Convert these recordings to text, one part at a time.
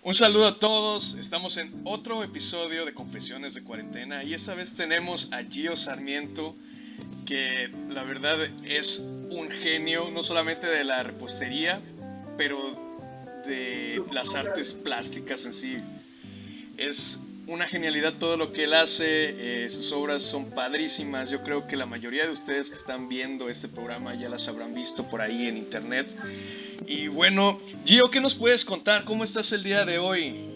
Un saludo a todos, estamos en otro episodio de Confesiones de Cuarentena y esta vez tenemos a Gio Sarmiento, que la verdad es un genio, no solamente de la repostería, pero de las artes plásticas en sí. Es una genialidad todo lo que él hace, sus obras son padrísimas. Yo creo que la mayoría de ustedes que están viendo este programa ya las habrán visto por ahí en internet. Y bueno, Gio, ¿qué nos puedes contar? ¿Cómo estás el día de hoy?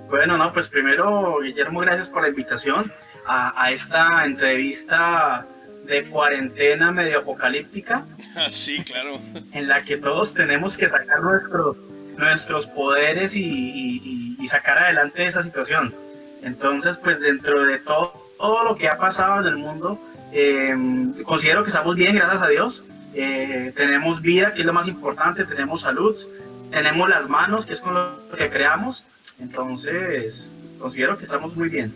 Bueno, no, pues primero, Guillermo, gracias por la invitación a esta entrevista de cuarentena medio apocalíptica, Ah, sí, claro. en la que todos tenemos que sacar nuestros poderes y sacar adelante esa situación. Entonces, pues dentro de todo lo que ha pasado en el mundo, considero que estamos bien, gracias a Dios. Tenemos vida, que es lo más importante, tenemos salud, tenemos las manos, que es con lo que creamos. Entonces, considero que estamos muy bien.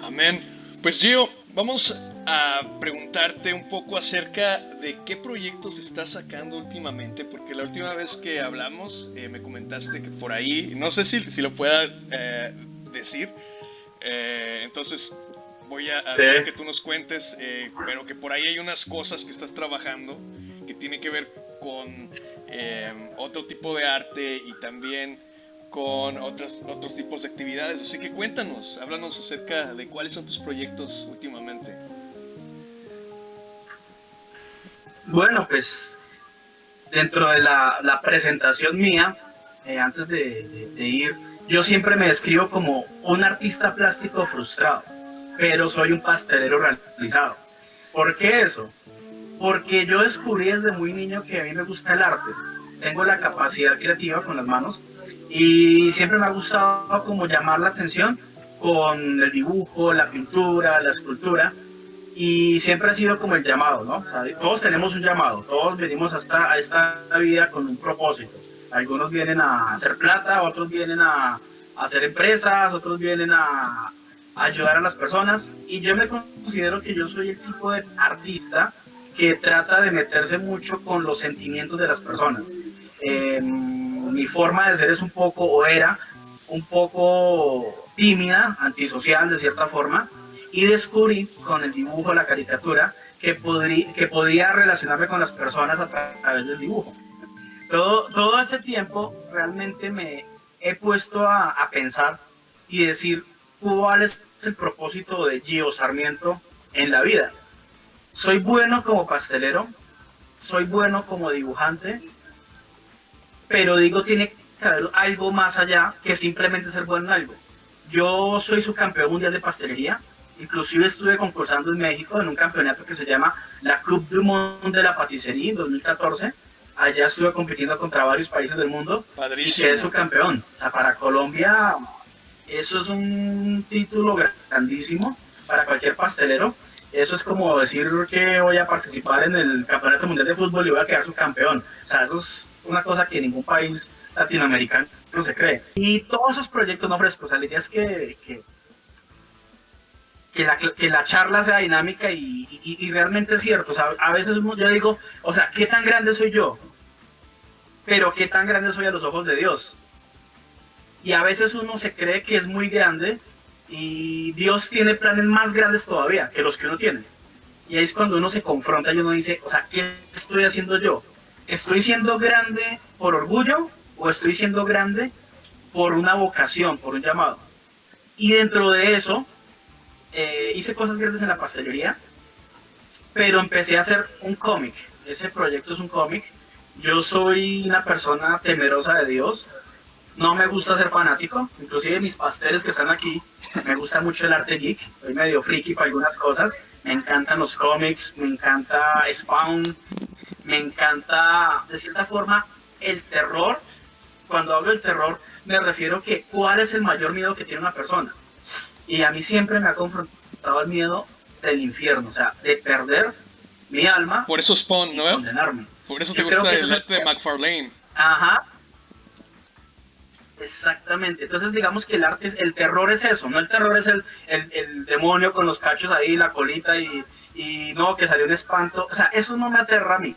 Amén. Pues Gio, vamos a preguntarte un poco acerca de qué proyectos estás sacando últimamente, porque la última vez que hablamos me comentaste que por ahí, no sé si lo pueda decir, entonces voy a Sí. dejar que tú nos cuentes, pero que por ahí hay unas cosas que estás trabajando que tienen que ver con otro tipo de arte y también con otros tipos de actividades. Así que cuéntanos, háblanos acerca de cuáles son tus proyectos últimamente. Bueno, pues dentro de la presentación mía, antes de ir, yo siempre me describo como un artista plástico frustrado, pero soy un pastelero realizado. ¿Por qué eso? Porque yo descubrí desde muy niño que a mí me gusta el arte. Tengo la capacidad creativa con las manos y siempre me ha gustado como llamar la atención con el dibujo, la pintura, la escultura, y siempre ha sido como el llamado, ¿no? O sea, todos tenemos un llamado, todos venimos a esta vida con un propósito. Algunos vienen a hacer plata, otros vienen a hacer empresas, otros vienen a ayudar a las personas, y yo me considero que yo soy el tipo de artista que trata de meterse mucho con los sentimientos de las personas. Mi forma de ser es un poco, o era, un poco tímida, antisocial de cierta forma, y descubrí con el dibujo, la caricatura, que podía relacionarme con las personas a través del dibujo. Todo este tiempo realmente me he puesto a pensar y decir cuál es el propósito de Gio Sarmiento en la vida. Soy bueno como pastelero, soy bueno como dibujante, pero digo, tiene que haber algo más allá que simplemente ser bueno en algo. Yo soy subcampeón mundial de pastelería, inclusive estuve concursando en México en un campeonato que se llama la Coupe du Monde de la Patisserie en 2014. Allá estuve compitiendo contra varios países del mundo y quedé Padrísimo. subcampeón. O sea, para Colombia eso es un título grandísimo para cualquier pastelero. Eso es como decir que voy a participar en el Campeonato Mundial de Fútbol y voy a quedar subcampeón. O sea, eso es una cosa que ningún país latinoamericano no se cree. Y todos esos proyectos no ofrezco. O sea, la idea es que la charla sea dinámica y realmente es cierto. O sea, a veces yo digo, o sea, ¿qué tan grande soy yo? Pero ¿qué tan grande soy a los ojos de Dios? Y a veces uno se cree que es muy grande y Dios tiene planes más grandes todavía que los que uno tiene. Y ahí es cuando uno se confronta y uno dice, o sea, ¿qué estoy haciendo yo? ¿Estoy siendo grande por orgullo o estoy siendo grande por una vocación, por un llamado? Y dentro de eso, hice cosas grandes en la pastelería, pero empecé a hacer un cómic. Ese proyecto es un cómic. Yo soy una persona temerosa de Dios, no me gusta ser fanático, inclusive mis pasteles que están aquí, me gusta mucho el arte geek, soy medio friki para algunas cosas, me encantan los cómics, me encanta Spawn, me encanta de cierta forma el terror. Cuando hablo del terror me refiero que cuál es el mayor miedo que tiene una persona, y a mí siempre me ha confrontado el miedo del infierno, o sea, de perder mi alma Por eso Spawn, y ¿no? condenarme. Por eso te Yo creo gusta que ese el es el... arte de McFarlane. Ajá, exactamente. Entonces digamos que el arte es, el terror es eso, no el terror es el demonio con los cachos ahí, la colita y no, que salió un espanto. O sea, eso no me aterra a mí.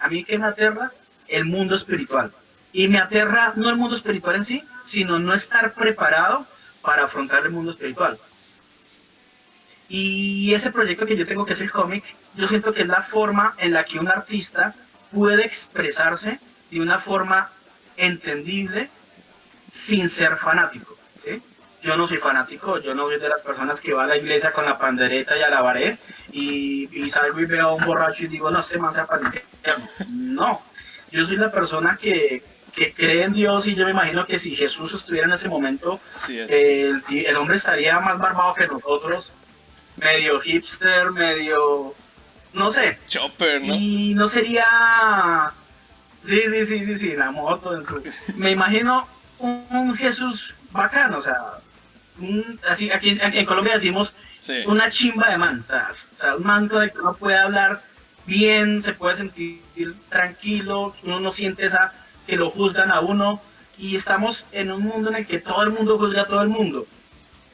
A mí que me aterra el mundo espiritual. Y me aterra no el mundo espiritual en sí, sino no estar preparado para afrontar el mundo espiritual. Y ese proyecto que yo tengo, que es el cómic, yo siento que es la forma en la que un artista puede expresarse de una forma entendible sin ser fanático, ¿sí? Yo no soy fanático, yo no soy de las personas que va a la iglesia con la pandereta y alabaré y salgo y veo a un borracho y digo, no, este man se para el infierno. No, yo soy la persona que cree en Dios y yo me imagino que si Jesús estuviera en ese momento, Sí, el hombre estaría más barbado que nosotros, medio hipster, medio, no sé, Chopper, ¿no? y no sería, sí, la moto, me imagino un Jesús bacano, o sea, así, aquí en Colombia decimos Sí. una chimba de man, o sea, un man con el que uno puede hablar bien, se puede sentir tranquilo, uno no siente esa que lo juzgan a uno, y estamos en un mundo en el que todo el mundo juzga a todo el mundo.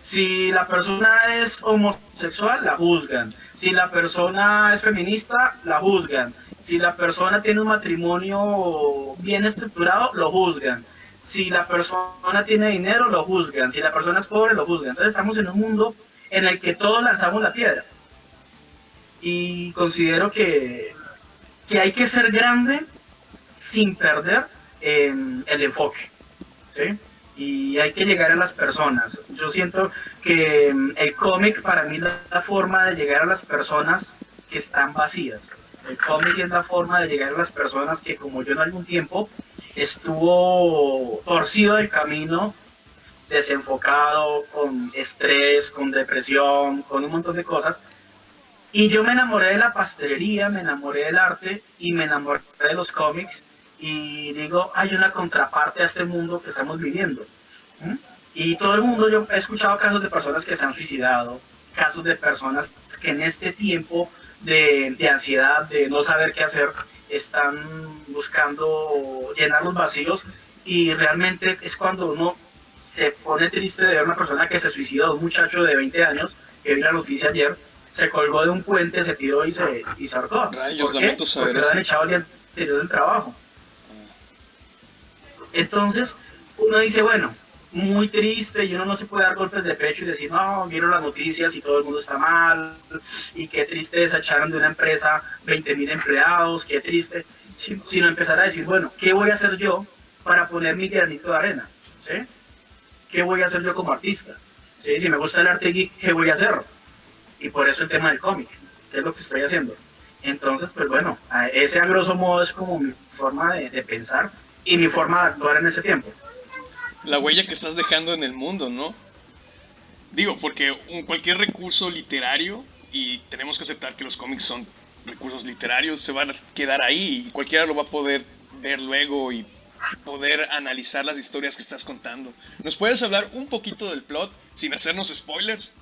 Si la persona es homosexual, la juzgan. Si la persona es feminista, la juzgan. Si la persona tiene un matrimonio bien estructurado, lo juzgan. Si la persona tiene dinero, lo juzgan. Si la persona es pobre, lo juzgan. Entonces estamos en un mundo en el que todos lanzamos la piedra. Y considero que hay que ser grande sin perder el enfoque, ¿sí? Y hay que llegar a las personas. Yo siento que el cómic para mí es la forma de llegar a las personas que están vacías. El cómic es la forma de llegar a las personas que, como yo en algún tiempo, estuvo torcido del camino, desenfocado, con estrés, con depresión, con un montón de cosas. Y yo me enamoré de la pastelería, me enamoré del arte y me enamoré de los cómics. Y digo, hay una contraparte a este mundo que estamos viviendo. ¿Mm? Y todo el mundo, yo he escuchado casos de personas que se han suicidado, casos de personas que en este tiempo de ansiedad, de no saber qué hacer, están buscando llenar los vacíos. Y realmente es cuando uno se pone triste de ver una persona que se suicidó, un muchacho de 20 años, que vi la noticia ayer, se colgó de un puente, se tiró y se ahorcó. Rayos, ¿Por qué? Porque lo han echado el día anterior del trabajo. Entonces, uno dice, bueno, muy triste, y uno no se puede dar golpes de pecho y decir, no, miro las noticias y todo el mundo está mal, y qué tristeza, echaron de una empresa 20.000 empleados, qué triste, sino empezar a decir, bueno, ¿qué voy a hacer yo para poner mi granito de arena? ¿Sí? ¿Qué voy a hacer yo como artista? ¿Sí? Si me gusta el arte geek, ¿qué voy a hacer? Y por eso el tema del cómic, ¿qué es lo que estoy haciendo? Entonces, pues bueno, ese a grosso modo es como mi forma de pensar y mi forma de actuar en ese tiempo. La huella que estás dejando en el mundo, ¿no? Digo, porque cualquier recurso literario, y tenemos que aceptar que los cómics son recursos literarios, se van a quedar ahí y cualquiera lo va a poder ver luego y poder analizar las historias que estás contando. ¿Nos puedes hablar un poquito del plot sin hacernos spoilers?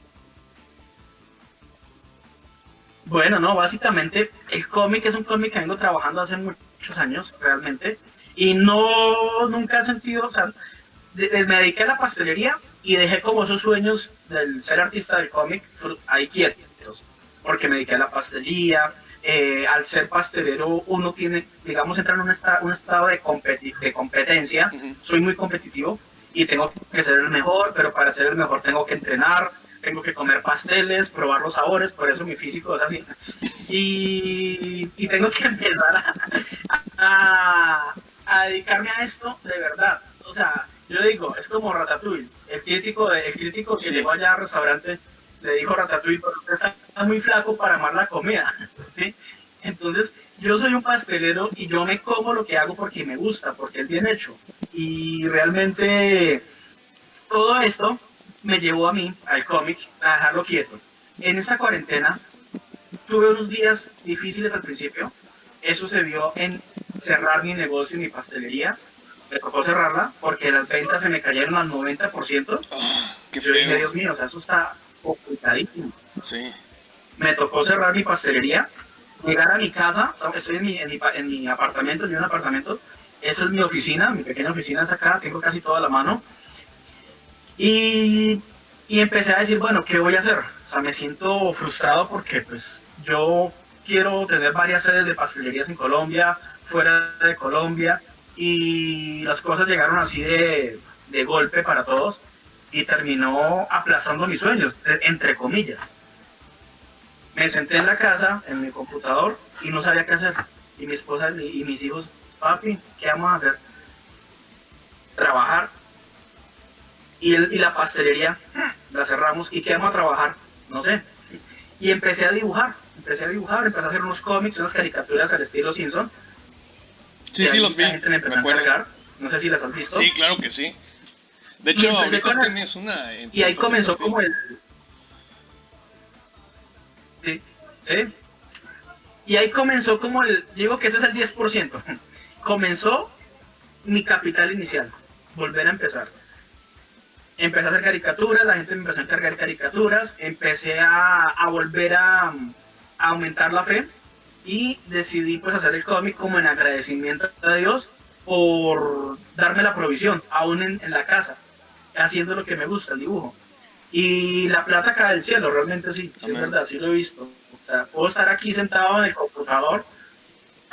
Bueno, no, básicamente el cómic es un cómic que vengo trabajando hace muchos años, realmente, y nunca he sentido, o sea, me dediqué a la pastelería y dejé como esos sueños del ser artista del cómic ahí quietos, porque me dediqué a la pastelería. Al ser pastelero uno tiene, digamos, entra en un estado de competencia. Soy muy competitivo y tengo que ser el mejor, pero para ser el mejor tengo que entrenar, tengo que comer pasteles, probar los sabores, por eso mi físico es así. Y tengo que empezar a dedicarme a esto de verdad. O sea, yo digo, es como Ratatouille. El crítico que llegó allá al restaurante le dijo a Ratatouille, pero usted está muy flaco para amar la comida, ¿sí? Entonces, yo soy un pastelero y yo me como lo que hago porque me gusta, porque es bien hecho. Y realmente todo esto me llevó a mí, al cómic, a dejarlo quieto. En esta cuarentena tuve unos días difíciles al principio. Eso se vio en cerrar mi negocio, mi pastelería. Me tocó cerrarla porque las ventas se me cayeron al 90%. Qué yo dije, feo. Dios mío, o sea, eso está complicadísimo. Sí. Me tocó cerrar mi pastelería, llegar a mi casa, estoy en mi apartamento, en un apartamento. Esa es mi oficina, mi pequeña oficina es acá, tengo casi toda la mano. Y empecé a decir, bueno, ¿qué voy a hacer? O sea, me siento frustrado porque pues yo quiero tener varias sedes de pastelerías en Colombia, fuera de Colombia, y las cosas llegaron así de golpe para todos y terminó aplazando mis sueños, entre comillas. Me senté en la casa, en mi computador, y no sabía qué hacer. Y mi esposa y mis hijos, papi, ¿qué vamos a hacer? Trabajar. Y la pastelería la cerramos. ¿Y qué vamos a trabajar? No sé. Y empecé a dibujar, empecé a hacer unos cómics, unas caricaturas al estilo Simpson. Sí, sí, los vi, La gente me empezó a encargar. No sé si las has visto. Sí, claro que sí. De hecho, ahorita tienes una... Y ahí comenzó como el... Sí, sí. Y ahí comenzó como el... Digo que ese es el 10%. Comenzó mi capital inicial. Volver a empezar. Empecé a hacer caricaturas, la gente me empezó a encargar caricaturas, empecé a volver a aumentar la fe y decidí pues hacer el cómic como en agradecimiento a Dios por darme la provisión, aún en la casa, haciendo lo que me gusta, el dibujo. Y la plata cae del cielo, realmente sí, sí es verdad, sí lo he visto. O sea, puedo estar aquí sentado en el computador,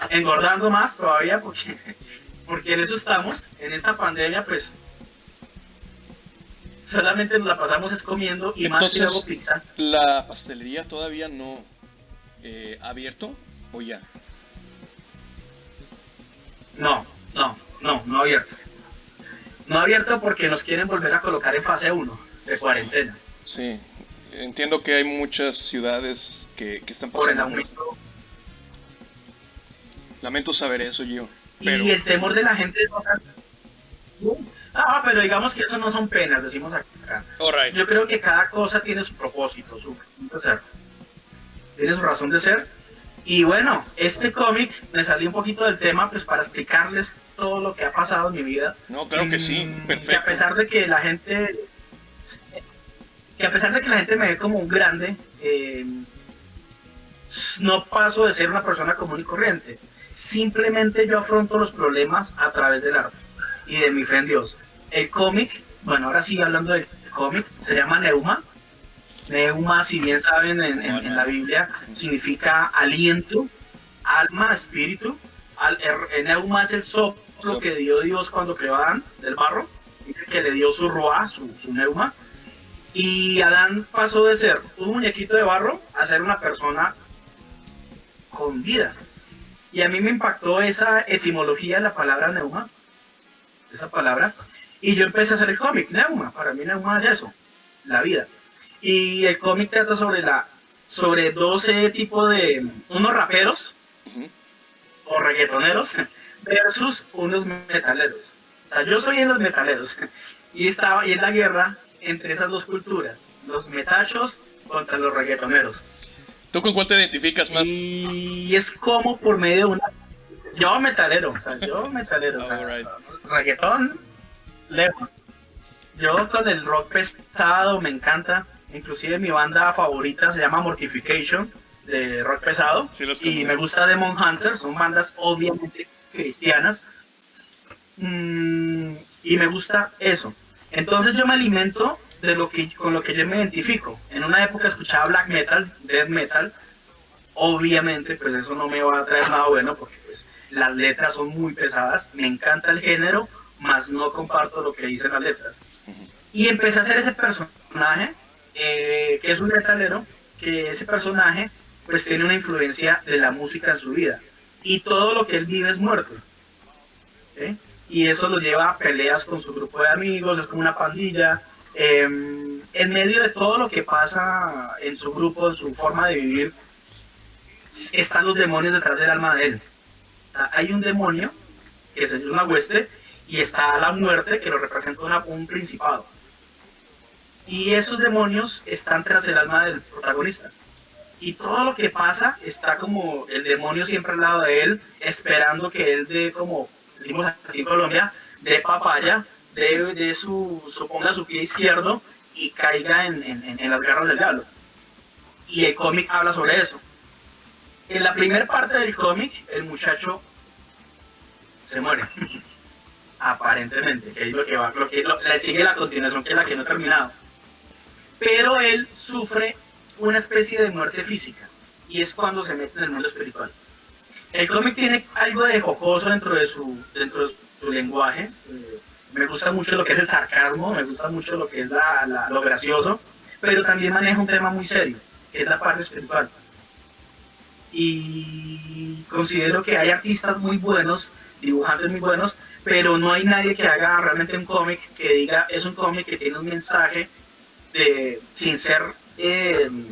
engordando más todavía, porque en eso estamos, en esta pandemia, pues solamente nos la pasamos es comiendo y entonces, más que hago pizza. ¿La pastelería todavía no ha abierto o ya? No abierto. No abierto porque nos quieren volver a colocar en fase 1 de cuarentena. Sí, entiendo que hay muchas ciudades que están por el pasando. aumento. Lamento saber eso, Gio. Y el temor de la gente es... pero digamos que eso no son penas, decimos acá. Alright. Yo creo que cada cosa tiene su propósito, su razón de ser. Tiene su razón de ser. Y bueno, este cómic me salió un poquito del tema pues para explicarles todo lo que ha pasado en mi vida. No, claro que sí, perfecto. Que a pesar de que la gente me ve como un grande, no paso de ser una persona común y corriente. Simplemente yo afronto los problemas a través del arte y de mi fe en Dios. El cómic, bueno, ahora sí hablando del cómic, se llama Neuma. Neuma, si bien saben, en la Biblia significa aliento, alma, espíritu. Neuma es el soplo que dio Dios cuando creó a Adán del barro. Dice que le dio su ruá, su neuma. Y Adán pasó de ser un muñequito de barro a ser una persona con vida. Y a mí me impactó esa etimología de la palabra neuma, esa palabra, y yo empecé a hacer el cómic, Neuma. Para mí Neuma es eso, la vida. Y el cómic trata sobre 12 tipos de, unos raperos, o reggaetoneros, versus unos metaleros. O sea, yo soy en los metaleros, y estaba en la guerra entre esas dos culturas, los metachos contra los reggaetoneros. ¿Tú con cuál te identificas más? Y es como por medio de una... Yo metalero, o sea, Right. Reggaetón, lejos. Yo con el rock pesado me encanta, inclusive mi banda favorita se llama Mortification, de rock pesado, Sí, y me gusta Demon Hunter, son bandas obviamente cristianas, y me gusta eso. Entonces yo me alimento con lo que yo me identifico. En una época escuchaba black metal, death metal, obviamente pues eso no me va a traer nada bueno porque pues las letras son muy pesadas, me encanta el género, mas no comparto lo que dicen las letras. Y empecé a hacer ese personaje, que es un metalero, que ese personaje pues tiene una influencia de la música en su vida. Y todo lo que él vive es muerto. ¿Sí? Y eso lo lleva a peleas con su grupo de amigos, es como una pandilla. En medio de todo lo que pasa en su grupo, en su forma de vivir, están los demonios detrás del alma de él. O sea, hay un demonio que es una hueste y está la muerte que lo representa un principado. Y esos demonios están tras el alma del protagonista. Y todo lo que pasa está como el demonio siempre al lado de él, esperando que él dé, como decimos aquí en Colombia, de papaya, de ponga su pie izquierdo y caiga en las garras del diablo. Y el cómic habla sobre eso. En la primera parte del cómic, el muchacho se muere. Aparentemente, que es lo que sigue la continuación, que es la que no he terminado. Pero él sufre una especie de muerte física, y es cuando se mete en el mundo espiritual. El cómic tiene algo de jocoso dentro de su su lenguaje. Me gusta mucho lo que es el sarcasmo, me gusta mucho lo que es lo gracioso, pero también maneja un tema muy serio, que es la parte espiritual. Y considero que hay artistas muy buenos, dibujantes muy buenos, pero no hay nadie que haga realmente un cómic que diga, es un cómic que tiene un mensaje sin ser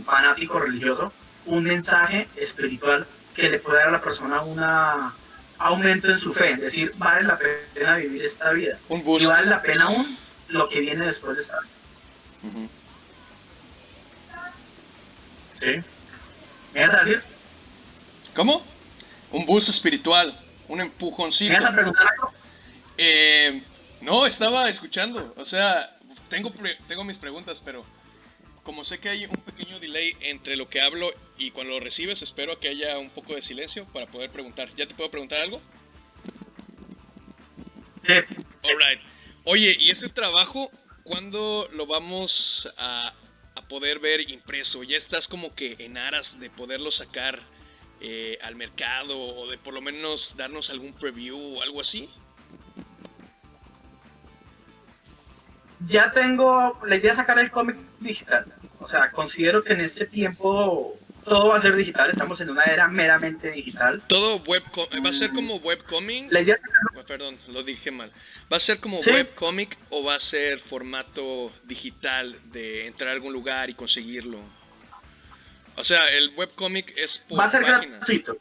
fanático religioso, un mensaje espiritual que le pueda dar a la persona un aumento en su fe, es decir, vale la pena vivir esta vida Un boost. y vale la pena aún lo que viene después de esta vida. Ujú. ¿Sí? ¿Me vas a decir? ¿Cómo? Un boost espiritual, un ¿Me empujoncito. vas a preguntar algo? No, estaba escuchando. O sea, tengo mis preguntas, pero como sé que hay un pequeño delay entre lo que hablo y cuando lo recibes, espero que haya un poco de silencio para poder preguntar. ¿Ya te puedo preguntar algo? Sí. Alright. Oye, ¿y ese trabajo cuándo lo vamos a poder ver impreso? ¿Ya estás como que en aras de poderlo sacar al mercado o de por lo menos darnos algún preview o algo así? Ya tengo la idea de sacar el cómic digital. O sea, considero que en este tiempo todo va a ser digital. Estamos en una era meramente digital. Todo va a ser como webcomic. La idea Perdón, lo dije mal. ¿Va a ser como Sí. webcomic o va a ser formato digital de entrar a algún lugar y conseguirlo? O sea, el webcomic es por va a ser páginas. gratuito.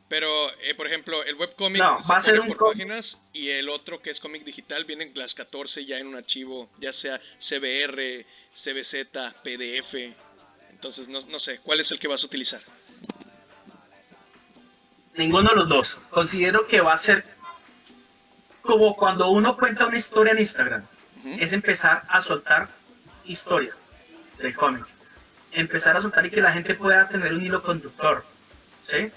Pero, por ejemplo, el webcomic No, se va a ser pone un por cómic. páginas y el otro que es cómic digital vienen las 14 ya en un archivo, ya sea CBR, CBZ, PDF. Entonces, no sé, ¿cuál es el que vas a utilizar? Ninguno de los dos. Considero que va a ser como cuando uno cuenta una historia en Instagram. Ujú. Es empezar a soltar historia del cómic. Empezar a soltar y que la gente pueda tener un hilo conductor. ¿Sí?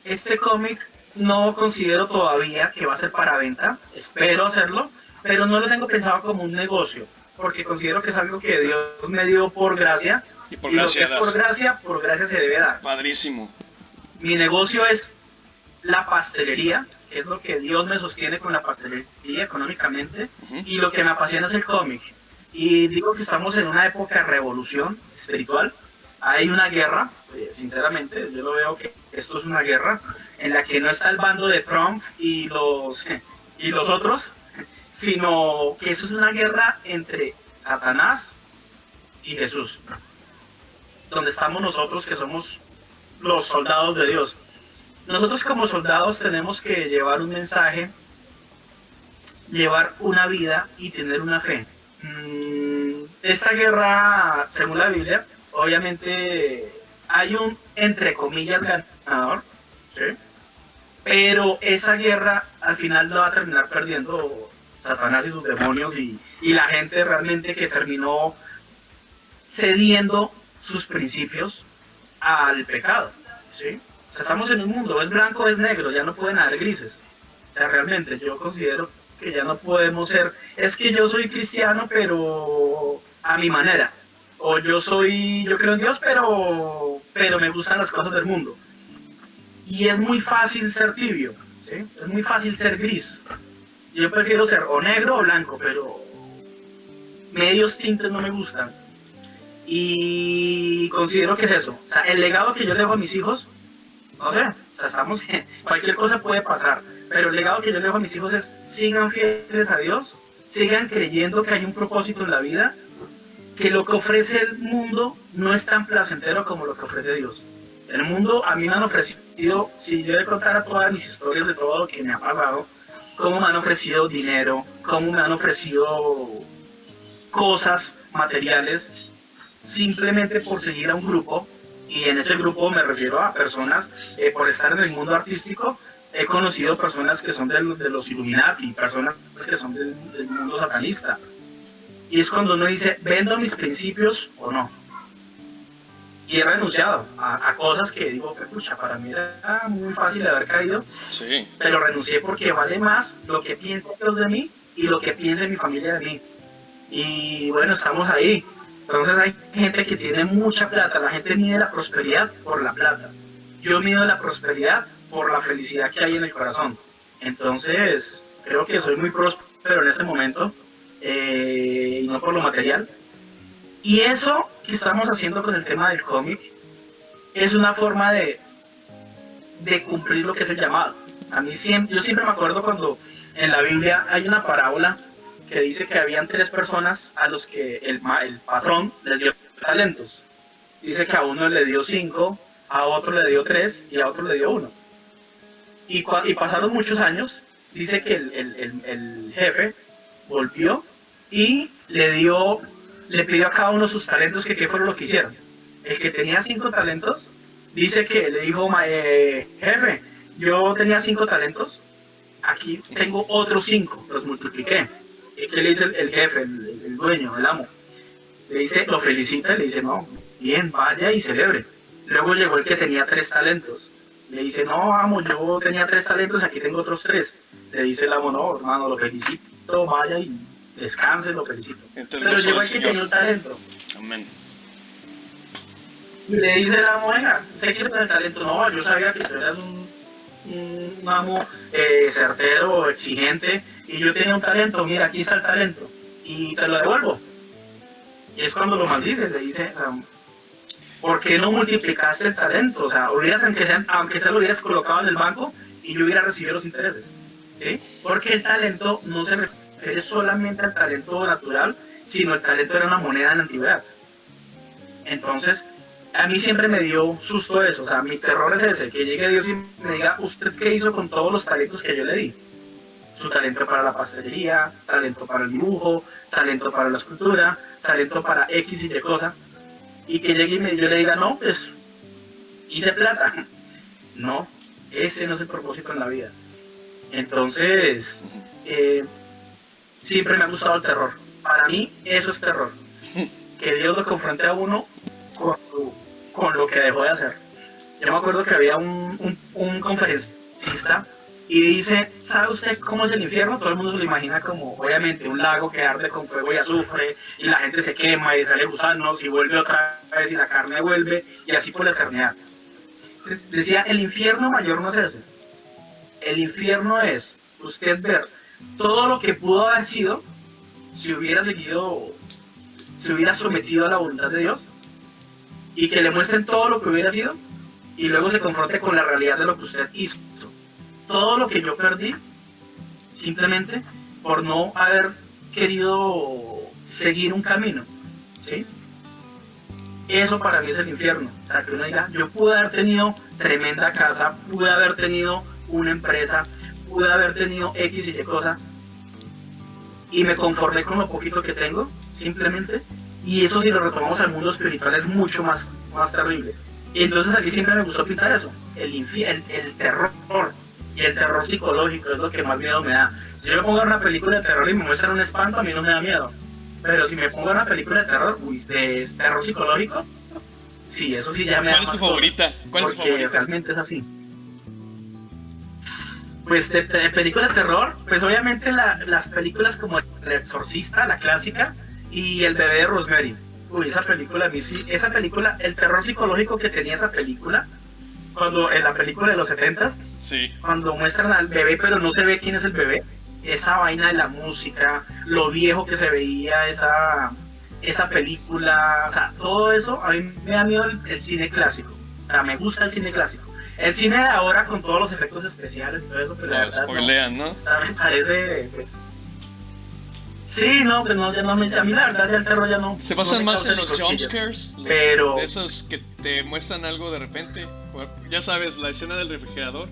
Este cómic no considero todavía que va a ser para venta. Espero hacerlo, pero no lo tengo pensado como un negocio. Porque considero que es algo que Dios me dio por gracia. Y por Y lo gracia que es das. por gracia se debe dar. Padrísimo. Mi negocio es la pastelería, que es lo que Dios me sostiene con la pastelería económicamente, Ujú. y lo que me apasiona es el cómic. Y digo que estamos en una época de revolución espiritual. Hay una guerra, sinceramente, yo lo veo que esto es una guerra en la que no está el bando de Trump y los otros, sino que eso es una guerra entre Satanás y Jesús, donde estamos nosotros que somos los soldados de Dios. Nosotros como soldados tenemos que llevar un mensaje, llevar una vida y tener una fe. Esta guerra, según la Biblia, obviamente hay un, entre comillas, ganador, ¿sí? Pero esa guerra al final la va a terminar perdiendo Satanás y sus demonios y la gente realmente que terminó cediendo sus principios al pecado, ¿sí? O sea, estamos en un mundo, es blanco o es negro, ya no pueden haber grises. O sea, realmente yo considero que ya no podemos ser, es que yo soy cristiano pero a mi manera. O yo creo en Dios pero me gustan las cosas del mundo. Y es muy fácil ser tibio, ¿sí? Es muy fácil ser gris. Yo prefiero ser o negro o blanco, pero medios tintes no me gustan. Y considero que es eso. O sea, el legado que yo dejo a mis hijos, no sé, o sea, cualquier cosa puede pasar, pero el legado que yo dejo a mis hijos es sigan fieles a Dios, sigan creyendo que hay un propósito en la vida, que lo que ofrece el mundo no es tan placentero como lo que ofrece Dios. El mundo a mí me han ofrecido, si yo le contara todas mis historias de todo lo que me ha pasado, cómo me han ofrecido dinero, cómo me han ofrecido cosas materiales, simplemente por seguir a un grupo, y en ese grupo me refiero a personas, por estar en el mundo artístico, he conocido personas que son de los Illuminati, personas que son del mundo satanista, y es cuando uno dice, ¿vendo mis principios o no? Y he renunciado a cosas que digo, que pucha, para mí era muy fácil haber caído, Sí. pero renuncié porque vale más lo que piensa Dios de mí y lo que piensa mi familia de mí. Y bueno, estamos ahí. Entonces hay gente que tiene mucha plata, la gente mide la prosperidad por la plata. Yo mido la prosperidad por la felicidad que hay en el corazón. Entonces, creo que soy muy próspero en este momento, y no por lo material. Y eso que estamos haciendo con el tema del cómic es una forma de cumplir lo que es el llamado. Yo siempre me acuerdo cuando en la Biblia hay una parábola que dice que habían 3 personas a los que el patrón les dio talentos. Dice que a uno le dio 5, a otro le dio 3 y a otro le dio 1. Y pasaron muchos años, dice que el jefe volvió y le pidió a cada uno sus talentos, que qué fueron lo que hicieron. El que tenía 5 talentos, dice que le dijo, jefe, yo tenía 5 talentos, aquí tengo otros 5, los multipliqué. ¿Y qué le dice el jefe, el dueño, el amo? Le dice, lo felicita y le dice, no, bien, vaya y celebre. Luego llegó el que tenía 3 talentos. Le dice, no, amo, yo tenía 3 talentos, aquí tengo otros 3. Le dice el amo, no, hermano, lo felicito, vaya y descanse, lo felicito. Pero llegó el que tenía un talento. Amén. Y le dice el amo, venga, ¿usted quiere el talento? No, yo sabía que tú eras un amo certero, exigente, y yo tenía un talento, mira, aquí está el talento, y te lo devuelvo. Y es cuando lo maldice, le dice, ¿por qué no multiplicaste el talento? O sea, aunque sea lo hubieras colocado en el banco y yo hubiera recibido los intereses, ¿sí? Porque el talento no se refiere solamente al talento natural, sino el talento era una moneda en la antigüedad. Entonces, a mí siempre me dio susto eso, o sea, mi terror es ese, que llegue Dios y me diga, ¿usted qué hizo con todos los talentos que yo le di? Su talento para la pastelería, talento para el dibujo, talento para la escultura, talento para X y Y cosa, y que llegue y yo le diga, no, pues, hice plata. No, ese no es el propósito en la vida. Entonces, siempre me ha gustado el terror. Para mí, eso es terror. Que Dios lo confronte a uno con lo que dejó de hacer. Yo me acuerdo que había un conferencista y dice, ¿sabe usted cómo es el infierno? Todo el mundo se lo imagina como, obviamente, un lago que arde con fuego y azufre, y la gente se quema y sale gusanos y vuelve otra vez y la carne vuelve, y así por la eternidad. Entonces, decía, el infierno mayor no es ese. El infierno es usted ver todo lo que pudo haber sido si hubiera sometido a la voluntad de Dios, y que le muestren todo lo que hubiera sido, y luego se confronte con la realidad de lo que usted hizo. Todo lo que yo perdí, simplemente por no haber querido seguir un camino, ¿sí? Eso para mí es el infierno. O sea, que uno diga, yo pude haber tenido tremenda casa, pude haber tenido una empresa, pude haber tenido X y Y cosa, y me conformé con lo poquito que tengo, simplemente. Y eso, si lo retomamos al mundo espiritual, es mucho más terrible. Y entonces aquí siempre me gustó pintar eso, el terror. Y el terror psicológico es lo que más miedo me da. Si yo me pongo a una película de terror y me muestran un espanto, a mí no me da miedo. Pero si me pongo a una película de terror, de terror psicológico, sí, eso sí ya me da más. ¿Cuál es tu favorita? ¿Cuál es tu favorita? Porque realmente es así. Pues de películas de terror, pues obviamente las películas como El Exorcista, la clásica, y El Bebé de Rosemary. Uy, esa película, a mí sí, esa película, el terror psicológico que tenía esa película, cuando en la película de los 70s, sí, cuando muestran al bebé pero no se ve quién es el bebé, esa vaina de la música, lo viejo que se veía esa película, o sea, todo eso, a mí me da miedo el cine clásico, o sea, me gusta el cine clásico. El cine de ahora con todos los efectos especiales y todo eso, pero la verdad spoilean, ¿no? O sea, me parece, pues... Sí, no, pues no, ya no, a mí la verdad ya el terror ya no... Se basan no más en los jumpscares, pero... esos que te muestran algo de repente. Ya sabes, la escena del refrigerador.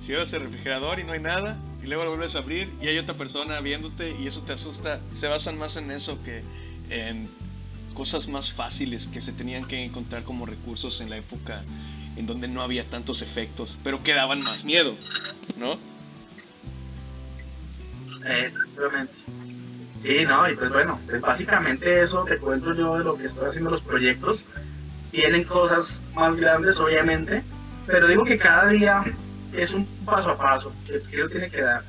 Cierras el refrigerador y no hay nada, y luego lo vuelves a abrir y hay otra persona viéndote y eso te asusta. Se basan más en eso que en cosas más fáciles que se tenían que encontrar como recursos en la época en donde no había tantos efectos, pero que daban más miedo, ¿no? Exactamente. Sí, no, y pues bueno, pues básicamente eso te cuento yo de lo que estoy haciendo los proyectos. Tienen cosas más grandes, obviamente, pero digo que cada día es un paso a paso que uno tiene que dar.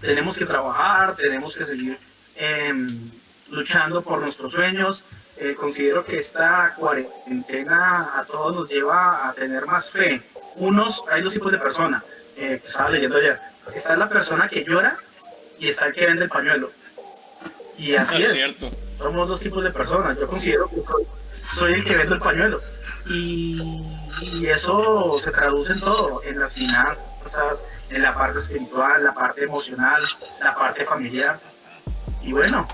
Tenemos que trabajar, tenemos que seguir luchando por nuestros sueños. Considero que esta cuarentena a todos nos lleva a tener más fe. Hay dos tipos de personas, que estaba leyendo ayer. está la persona que llora y está el que vende el pañuelo. Y así es. Cierto. Somos dos tipos de personas. Yo considero que soy el que vende el pañuelo. Y eso se traduce en todo, en las finanzas, en la parte espiritual, la parte emocional, la parte familiar. Y bueno,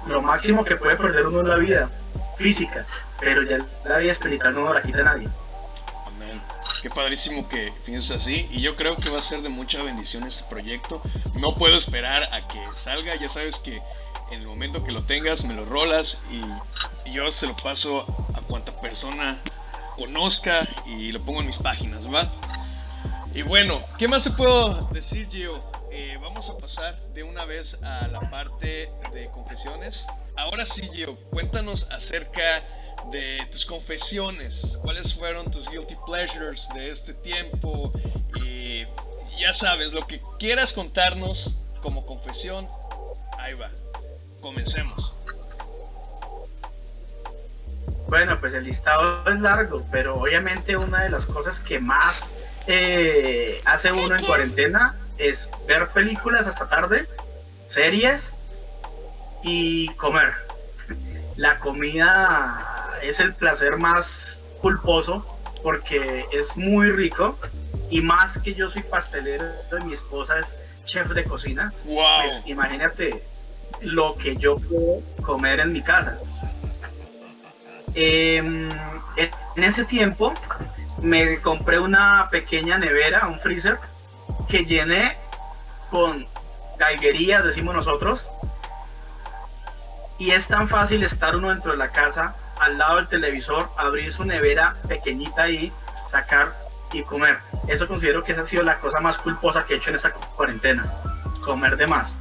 lo máximo que puede perder uno es la vida física, pero ya la vida espiritual no la quita nadie. Amén. Qué padrísimo que pienses así, y yo creo que va a ser de mucha bendición este proyecto. No puedo esperar a que salga. Ya sabes que en el momento que lo tengas me lo rolas y yo se lo paso a cuanta persona conozca y lo pongo en mis páginas, ¿va? Y bueno, ¿qué más se puedo decir, Gio? Vamos a pasar de una vez a la parte de confesiones. Ahora sí, Gio, cuéntanos acerca de tus confesiones. ¿Cuáles fueron tus guilty pleasures de este tiempo? Ya sabes, lo que quieras contarnos como confesión, ahí va. Comencemos. Bueno, pues el listado es largo, pero obviamente una de las cosas que más hace uno en cuarentena es ver películas hasta tarde, series y comer. La comida es el placer más culposo porque es muy rico, y más que yo soy pastelero y mi esposa es chef de cocina. Wow. Pues imagínate lo que yo puedo comer en mi casa. En ese tiempo me compré una pequeña nevera, un freezer, que llené con galguerías, decimos nosotros, y es tan fácil estar uno dentro de la casa, al lado del televisor, abrir su nevera pequeñita ahí, sacar y comer. Eso considero que esa ha sido la cosa más culposa que he hecho en esta cuarentena, comer de más.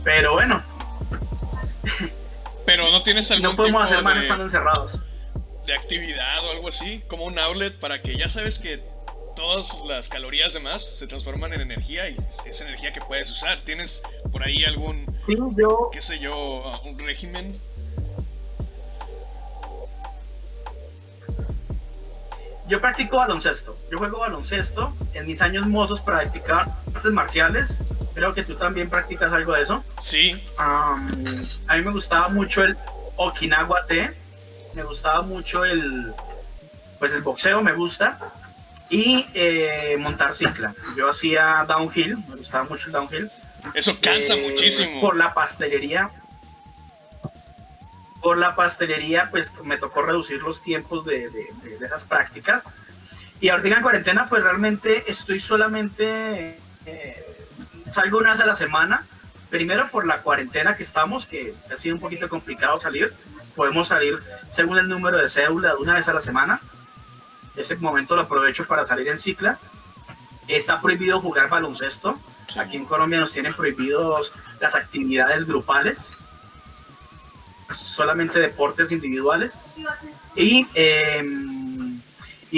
Pero bueno. Pero no tienes algún no podemos tipo hacer más estando encerrados. De actividad o algo así, como un outlet para que ya sabes que todas las calorías de más se transforman en energía y es energía que puedes usar. ¿Tienes por ahí algún, sí, qué sé yo, un régimen? Yo practico baloncesto. Yo juego baloncesto. En mis años mozos practicar artes marciales. Creo que tú también practicas algo de eso. Sí. A mí me gustaba mucho el Okinawa Te. Me gustaba mucho el boxeo, me gusta. Y montar cicla. Yo hacía downhill. Me gustaba mucho el downhill. Eso cansa muchísimo. Por la pastelería, pues me tocó reducir los tiempos de esas prácticas. Y ahorita en cuarentena, pues realmente estoy solamente, salgo una vez a la semana. Primero por la cuarentena que estamos, que ha sido un poquito complicado salir. Podemos salir según el número de cédula de una vez a la semana. Ese momento lo aprovecho para salir en cicla. Está prohibido jugar baloncesto. Sí. Aquí en Colombia nos tienen prohibidos las actividades grupales. Solamente deportes individuales. Y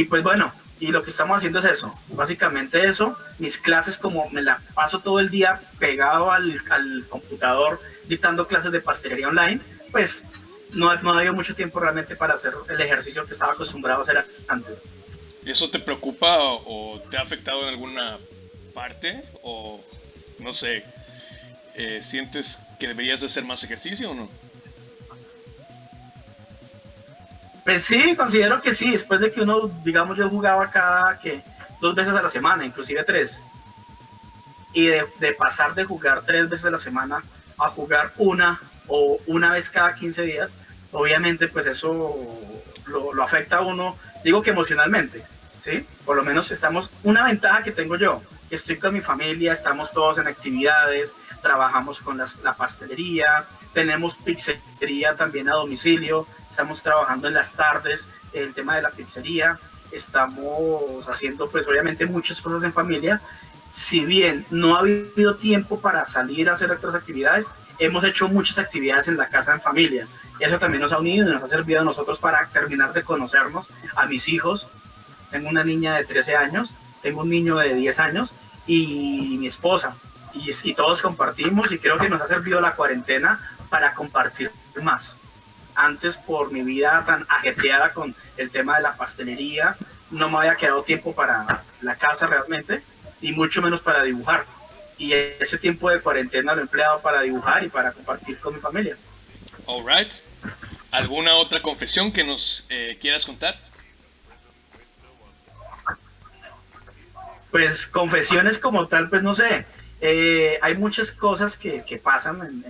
pues bueno, y lo que estamos haciendo es eso, básicamente eso. Mis clases, como me la paso todo el día pegado al computador dictando clases de pastelería online, pues no ha habido mucho tiempo realmente para hacer el ejercicio que estaba acostumbrado a hacer antes. ¿Y eso te preocupa o te ha afectado en alguna parte? O no sé, ¿sientes que deberías de hacer más ejercicio o no? Pues sí, considero que sí. Después de que uno, digamos, yo jugaba cada 2 veces a la semana, inclusive 3. Y de pasar de jugar 3 veces a la semana a jugar una vez cada 15 días, obviamente pues eso lo afecta a uno, digo que emocionalmente, ¿sí? Por lo menos una ventaja que tengo yo, que estoy con mi familia, estamos todos en actividades, trabajamos con la pastelería, tenemos pizzería también a domicilio, estamos trabajando en las tardes el tema de la pizzería, estamos haciendo pues obviamente muchas cosas en familia. Si bien no ha habido tiempo para salir a hacer otras actividades, hemos hecho muchas actividades en la casa en familia. Eso también nos ha unido y nos ha servido a nosotros para terminar de conocernos, a mis hijos. Tengo una niña de 13 años, tengo un niño de 10 años y mi esposa. Y todos compartimos, y creo que nos ha servido la cuarentena para compartir más. Antes, por mi vida tan ajetreada con el tema de la pastelería, no me había quedado tiempo para la casa realmente, y mucho menos para dibujar. y ese tiempo de cuarentena lo he empleado para dibujar y para compartir con mi familia. Alright. ¿Alguna otra confesión que nos quieras contar? Pues confesiones como tal, pues no sé. Hay muchas cosas que pasan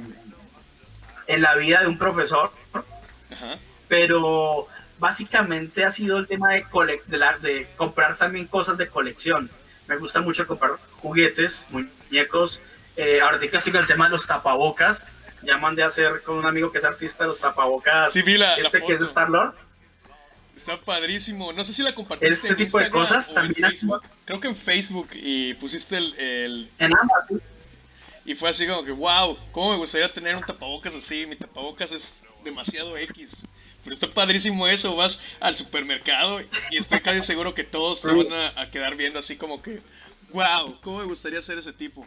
en la vida de un profesor, Ajá. pero básicamente ha sido el tema de comprar también cosas de colección. Me gusta mucho comprar juguetes, muñecos. Ahorita sigo el tema de los tapabocas. Ya mandé a hacer con un amigo que es artista los tapabocas. Sí, vi la Que es de foto. Star-Lord. Está padrísimo. No sé si la compartiste Este en tipo de Instagram cosas o en también. Facebook. Creo que en Facebook y pusiste En ambas, ¿sí? y fue así como que, wow, ¿cómo me gustaría tener un tapabocas así? Mi tapabocas es demasiado X. Pero está padrísimo eso, vas al supermercado y estoy casi seguro que todos te van a quedar viendo así como que, wow, ¿cómo me gustaría ser ese tipo?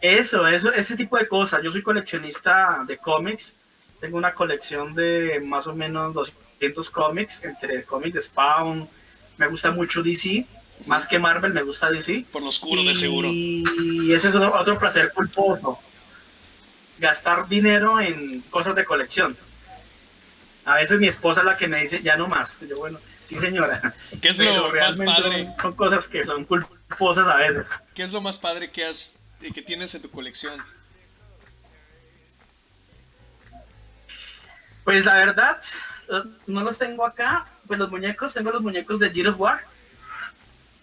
Ese tipo de cosas. Yo soy coleccionista de cómics. Tengo una colección de más o menos 200 cómics, entre cómics de Spawn. Me gusta mucho DC, más que Marvel, me gusta DC. Por lo oscuro, de seguro. Y ese es otro placer culposo. Gastar dinero en cosas de colección. A veces mi esposa es la que me dice, ya no más. Yo, bueno, sí señora. ¿Qué es Pero lo más realmente padre? son cosas que son culposas a veces. ¿Qué es lo más padre que tienes en tu colección? Pues la verdad, no los tengo acá. Pues los muñecos, tengo los muñecos de Gears of War,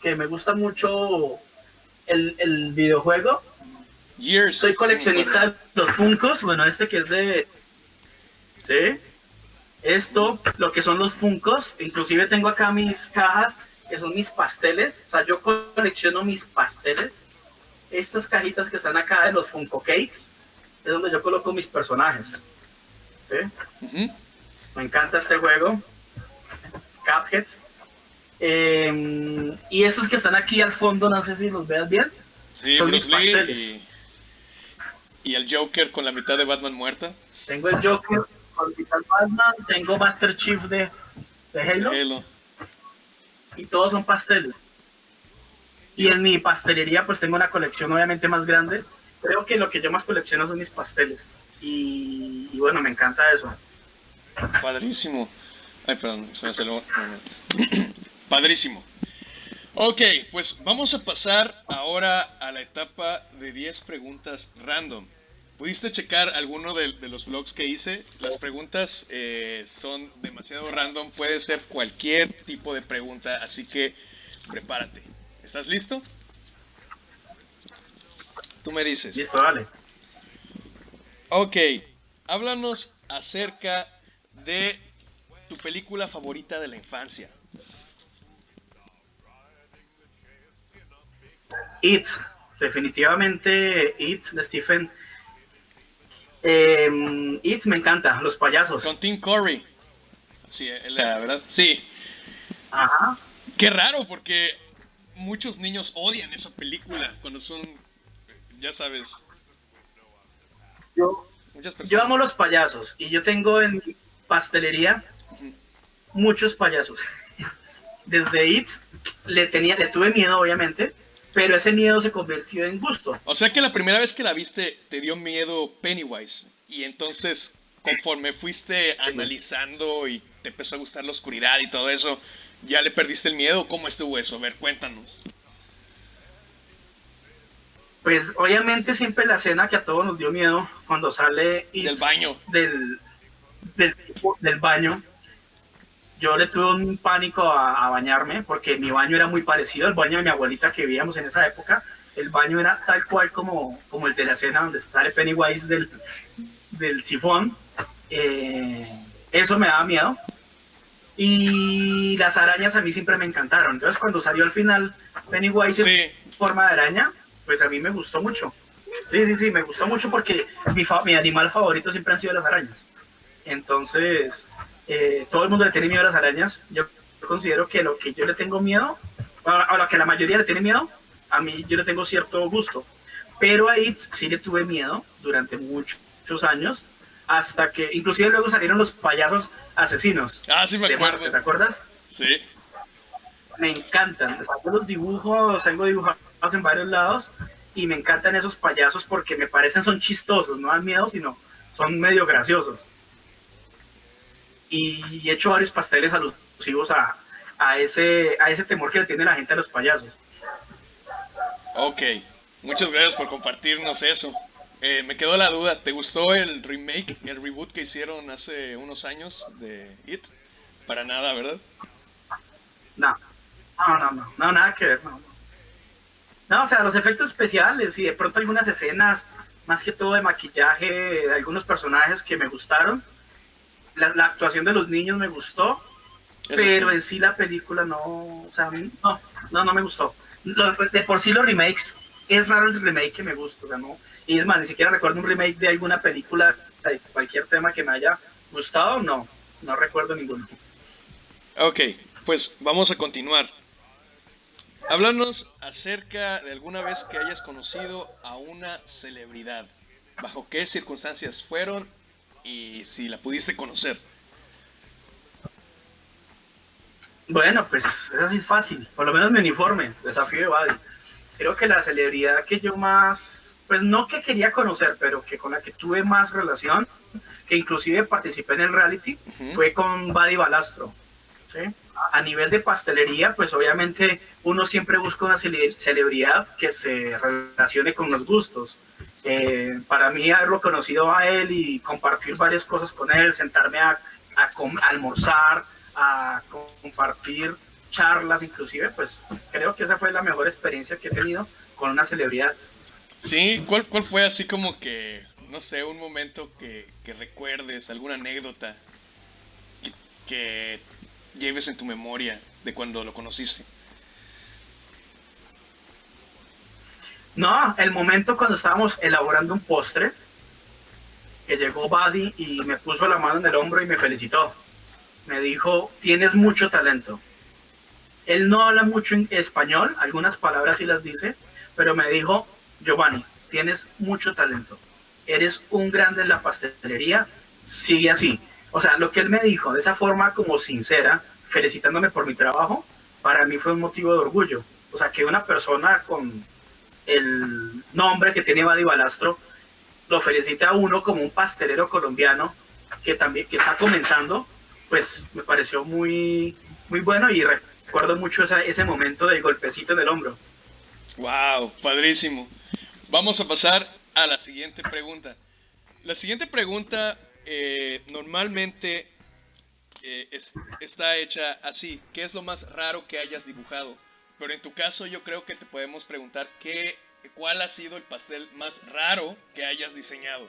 que me gusta mucho el videojuego. Years. Soy coleccionista de los Funkos, bueno, este que es de... ¿Sí? Esto, lo que son los Funkos, inclusive tengo acá mis cajas, que son mis pasteles. O sea, yo colecciono mis pasteles. Estas cajitas que están acá de los Funko Cakes, es donde yo coloco mis personajes. ¿Sí? Uh-huh. Me encanta este juego. Cuphead. Y esos que están aquí al fondo, no sé si los veas bien. Sí, son Bruce mis pasteles. Lee y el Joker con la mitad de Batman muerta. Tengo el Joker con mitad Batman, tengo Master Chief de Halo. Y todos son pasteles. Y en mi pastelería pues tengo una colección obviamente más grande. Creo que lo que yo más colecciono son mis pasteles. Y bueno, me encanta eso. Padrísimo. Ay, perdón, se me salió. Padrísimo. Ok, pues vamos a pasar ahora a la etapa de 10 preguntas random. ¿Pudiste checar alguno de los vlogs que hice? Las preguntas son demasiado random, puede ser cualquier tipo de pregunta, así que prepárate. ¿Estás listo? Tú me dices. Listo, dale. Ok, háblanos acerca de tu película favorita de la infancia. It, definitivamente It de Stephen. It me encanta, los payasos. Con Tim Curry. Sí, la verdad. Sí. Ajá. Qué raro, porque muchos niños odian esa película cuando son, ya sabes, muchas personas. Yo amo los payasos y yo tengo en mi pastelería muchos payasos. Desde It le tuve miedo, obviamente, pero ese miedo se convirtió en gusto. O sea que la primera vez que la viste te dio miedo Pennywise y entonces conforme fuiste analizando y te empezó a gustar la oscuridad y todo eso, ¿ya le perdiste el miedo? ¿Cómo estuvo eso? A ver, cuéntanos. Pues obviamente siempre la escena que a todos nos dio miedo cuando sale It del baño. Del baño. Yo le tuve un pánico a bañarme porque mi baño era muy parecido al baño de mi abuelita que vivíamos en esa época. El baño era tal cual como el de la escena donde sale Pennywise del sifón. Eso me daba miedo. Y las arañas a mí siempre me encantaron. Entonces cuando salió al final Pennywise en forma de araña, pues a mí me gustó mucho. Sí, me gustó mucho porque mi animal favorito siempre han sido las arañas. Entonces, todo el mundo le tiene miedo a las arañas. Yo considero que lo que yo le tengo miedo, a lo que la mayoría le tiene miedo, a mí yo le tengo cierto gusto. Pero a It sí le tuve miedo durante muchos años, hasta que inclusive luego salieron los payasos asesinos. Ah, sí me acuerdo. Marte, ¿te acuerdas? Sí. me encantan. O sea, yo los dibujos, tengo dibujados en varios lados y me encantan esos payasos porque me parecen son chistosos, no dan miedo, sino son medio graciosos. Y he hecho varios pasteles alusivos a ese temor que le tiene la gente a los payasos. Ok, muchas gracias por compartirnos eso. Me quedó la duda, ¿te gustó el remake, el reboot que hicieron hace unos años de It? Para nada, ¿verdad? No, no, nada que ver, no. No, o sea, los efectos especiales y de pronto algunas escenas, más que todo de maquillaje de algunos personajes que me gustaron. La actuación de los niños me gustó, Eso pero sí. en sí la película no, o sea, no me gustó. De por sí los remakes, es raro el remake que me gusta, o sea, no. Y es más, ni siquiera recuerdo un remake de alguna película, de cualquier tema que me haya gustado, no recuerdo ninguno. Ok, pues vamos a continuar. Háblanos acerca de alguna vez que hayas conocido a una celebridad. ¿Bajo qué circunstancias fueron y si la pudiste conocer? Bueno, pues eso sí es fácil, por lo menos mi uniforme, Desafío de Badi. Creo que la celebridad que yo más, pues no que quería conocer, pero que con la que tuve más relación, que inclusive participé en el reality, Ujú. fue con Badi Balastro. ¿Sí? A nivel de pastelería, pues obviamente uno siempre busca una celebridad que se relacione con los gustos. Para mí haberlo conocido a él y compartir varias cosas con él, sentarme a almorzar, a compartir charlas inclusive, pues creo que esa fue la mejor experiencia que he tenido con una celebridad. Sí, ¿cuál fue así como que, no sé, un momento que recuerdes, alguna anécdota que, que lleves en tu memoria de cuando lo conociste? No, el momento cuando estábamos elaborando un postre, que llegó Buddy y me puso la mano en el hombro y me felicitó. Me dijo, tienes mucho talento. Él no habla mucho en español, algunas palabras sí las dice, pero me dijo, Giovanni, tienes mucho talento. Eres un grande en la pastelería, sigue así. O sea, lo que él me dijo de esa forma como sincera, felicitándome por mi trabajo, para mí fue un motivo de orgullo. O sea, que una persona con el nombre que tiene Badi Balastro lo felicita a uno como un pastelero colombiano que también que está comenzando, pues me pareció muy bueno y recuerdo mucho ese momento del golpecito en el hombro. ¡Wow! Padrísimo. Vamos a pasar a la siguiente pregunta. La siguiente pregunta normalmente está hecha así. ¿Qué es lo más raro que hayas dibujado? Pero en tu caso yo creo que te podemos preguntar cuál ha sido el pastel más raro que hayas diseñado.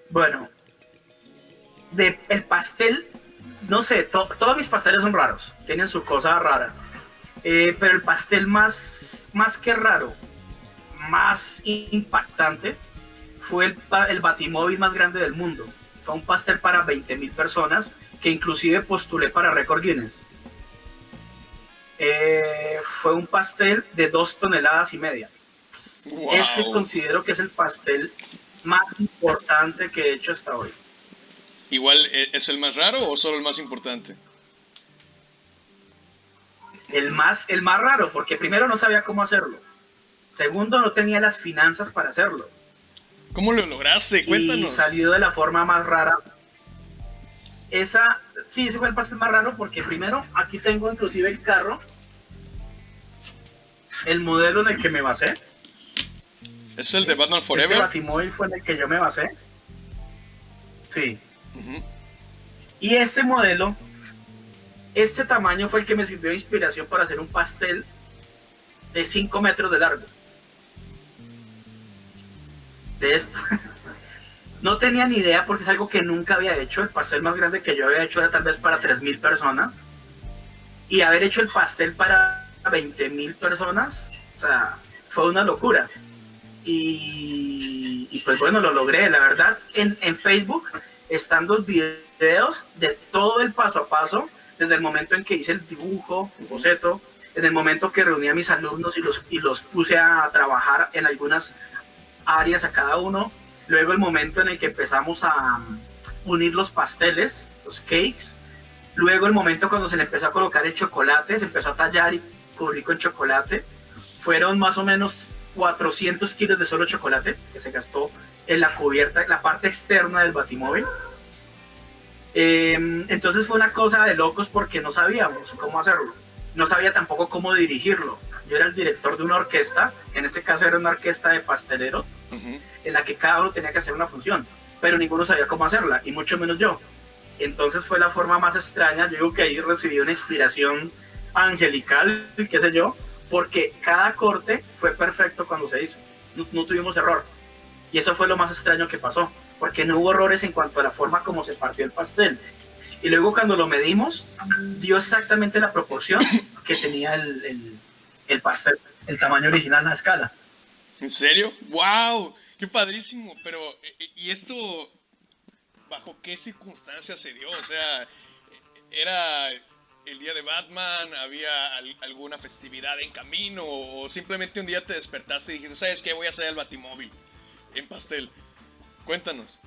Bueno, el pastel, no sé, todos mis pasteles son raros, tienen su cosa rara, pero el pastel más que raro, más impactante, fue el batimóvil más grande del mundo. Fue un pastel para 20.000 personas que inclusive postulé para Récord Guinness. Fue un pastel de 2,5 toneladas. Ese ¡Wow! considero que es el pastel más importante que he hecho hasta hoy. ¿Igual es el más raro o solo el más importante? El más raro, porque primero no sabía cómo hacerlo. Segundo, no tenía las finanzas para hacerlo. ¿Cómo lo lograste? Y Cuéntanos. salió de la forma más rara. Sí, ese fue el pastel más raro porque primero aquí tengo inclusive el carro, el modelo en el que me basé. ¿Es el de Batman Este Forever? batimóvil fue en el que yo me basé. Sí. Ujú. Y este modelo, este tamaño fue el que me sirvió de inspiración para hacer un pastel de 5 metros de largo. De esto. No tenía ni idea porque es algo que nunca había hecho. El pastel más grande que yo había hecho era tal vez para 3.000 personas. Y haber hecho el pastel para 20.000 personas, o sea, fue una locura. Y pues bueno, lo logré. La verdad, en Facebook están los videos de todo el paso a paso, desde el momento en que hice el dibujo, el boceto, en el momento que reuní a mis alumnos y los puse a trabajar en algunas áreas a cada uno. Luego el momento en el que empezamos unir los pasteles, los cakes. Luego el momento cuando se le empezó a colocar el chocolate, se empezó a tallar y cubrir con chocolate. Fueron más o menos 400 kilos de solo chocolate que se gastó en la cubierta, en la parte externa del Batimóvil. Entonces fue una cosa de locos porque no sabíamos cómo hacerlo. No sabía tampoco cómo dirigirlo. Yo era el director de una orquesta, en este caso era una orquesta de pasteleros, en la que cada uno tenía que hacer una función, pero ninguno sabía cómo hacerla, y mucho menos yo. Entonces fue la forma más extraña. Yo digo que ahí recibí una inspiración angelical, qué sé yo, porque cada corte fue perfecto cuando se hizo. No tuvimos error. Y eso fue lo más extraño que pasó, porque no hubo errores en cuanto a la forma como se partió el pastel. Y luego cuando lo medimos, dio exactamente la proporción que tenía el pastel, el tamaño original, la escala. ¿En serio? ¡Wow! ¡Qué padrísimo! Pero, ¿y esto bajo qué circunstancias se dio? O sea, ¿era el día de Batman? ¿Había alguna festividad en camino? ¿O simplemente un día te despertaste y dijiste, ¿sabes qué? Voy a hacer el Batimóvil en pastel. Cuéntanos.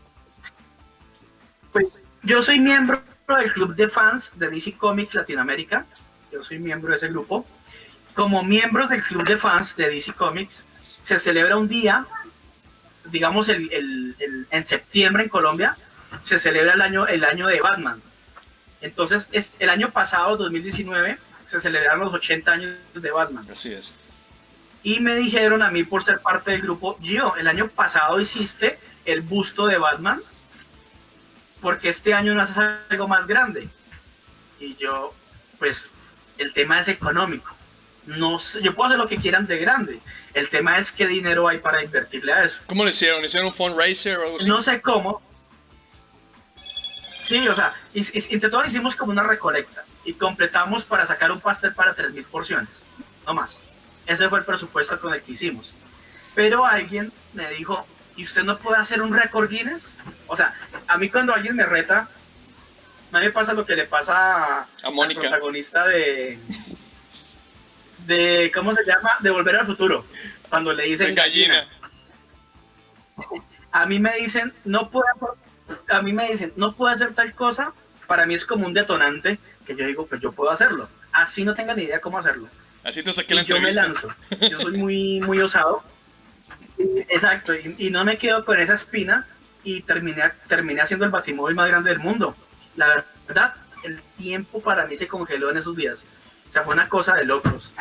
Pues yo soy miembro del club de fans de DC Comics Latinoamérica. Yo soy miembro de ese grupo. Como miembros del club de fans de DC Comics, se celebra un día, digamos en septiembre en Colombia, se celebra el año de Batman. Entonces, el año pasado, 2019, se celebraron los 80 años de Batman. Así es. Y me dijeron a mí, por ser parte del grupo, Gio, el año pasado hiciste el busto de Batman, porque este año no haces algo más grande. Y yo, pues, el tema es económico. No sé, yo puedo hacer lo que quieran de grande. El tema es qué dinero hay para invertirle a eso. ¿Cómo lo hicieron? ¿Hicieron un fundraiser o algo así? No sé cómo. Sí, o sea, entre todos hicimos como una recolecta y completamos para sacar un pastel para 3.000 porciones, no más. Ese fue el presupuesto con el que hicimos. Pero alguien me dijo, ¿y usted no puede hacer un récord Guinness? O sea, a mí cuando alguien me reta, a mí me pasa lo que le pasa a Mónica, al protagonista de ¿cómo se llama? De Volver al Futuro, cuando le dicen gallina. A mí me dicen, no puede hacer tal cosa. Para mí es como un detonante que yo digo, pues yo puedo hacerlo. Así no tengo ni idea cómo hacerlo. Así te saqué la entrevista. Yo me lanzo. Yo soy muy osado. Exacto. Y no me quedo con esa espina y terminé haciendo el Batimóvil más grande del mundo. La verdad, el tiempo para mí se congeló en esos días. O sea, fue una cosa de locos.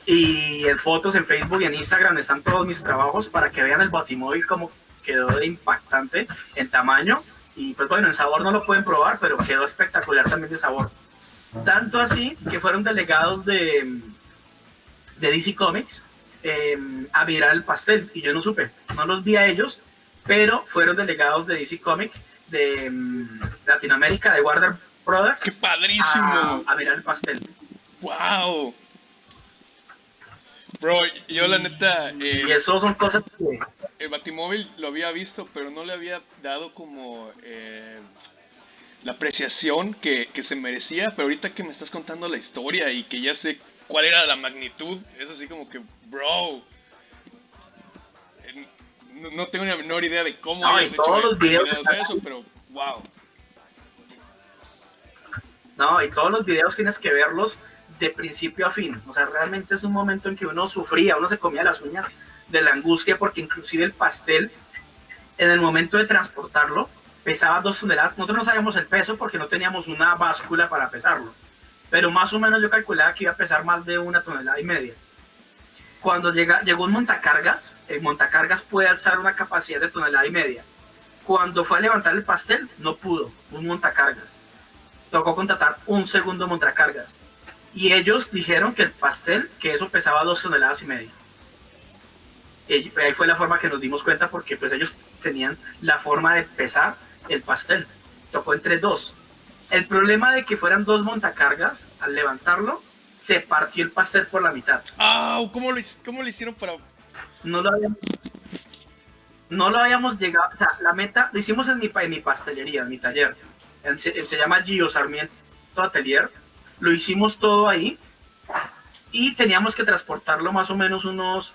Y en fotos, en Facebook y en Instagram están todos mis trabajos para que vean el Batimóvil como quedó de impactante en tamaño. Y pues bueno, en sabor no lo pueden probar, pero quedó espectacular también de sabor. Tanto así que fueron delegados de DC Comics a mirar el pastel y yo no supe, no los vi a ellos, pero fueron delegados de DC Comics de Latinoamérica, de Warner Brothers. ¡Qué padrísimo! A mirar el pastel. ¡Wow! Bro, yo la neta... y eso son cosas que... El Batimóvil lo había visto, pero no le había dado como la apreciación que se merecía. Pero ahorita que me estás contando la historia y que ya sé cuál era la magnitud, es así como que, bro, no tengo ni la menor idea de cómo hayas hecho los videos eso, pero wow. No, y todos los videos tienes que verlos de principio a fin. O sea, realmente es un momento en que uno sufría, uno se comía las uñas de la angustia, porque inclusive el pastel, en el momento de transportarlo, pesaba 2 toneladas. Nosotros no sabíamos el peso porque no teníamos una báscula para pesarlo, pero más o menos yo calculaba que iba a pesar más de 1,5 toneladas. Cuando llegó un montacargas, el montacargas puede alzar una capacidad de 1,5 toneladas. Cuando fue a levantar el pastel, no pudo, un montacargas. Tocó contratar un segundo montacargas. Y ellos dijeron que el pastel, que eso pesaba 2,5 toneladas. Y ahí fue la forma que nos dimos cuenta, porque pues ellos tenían la forma de pesar el pastel. Tocó entre 2. El problema de que fueran 2 montacargas, al levantarlo, se partió el pastel por la mitad. ¡Ah! ¿Cómo lo hicieron para...? No lo habíamos llegado... O sea, la meta, lo hicimos en mi pastelería, en mi taller. Se llama Gio Sarmiento Atelier. Lo hicimos todo ahí. Y teníamos que transportarlo más o menos unos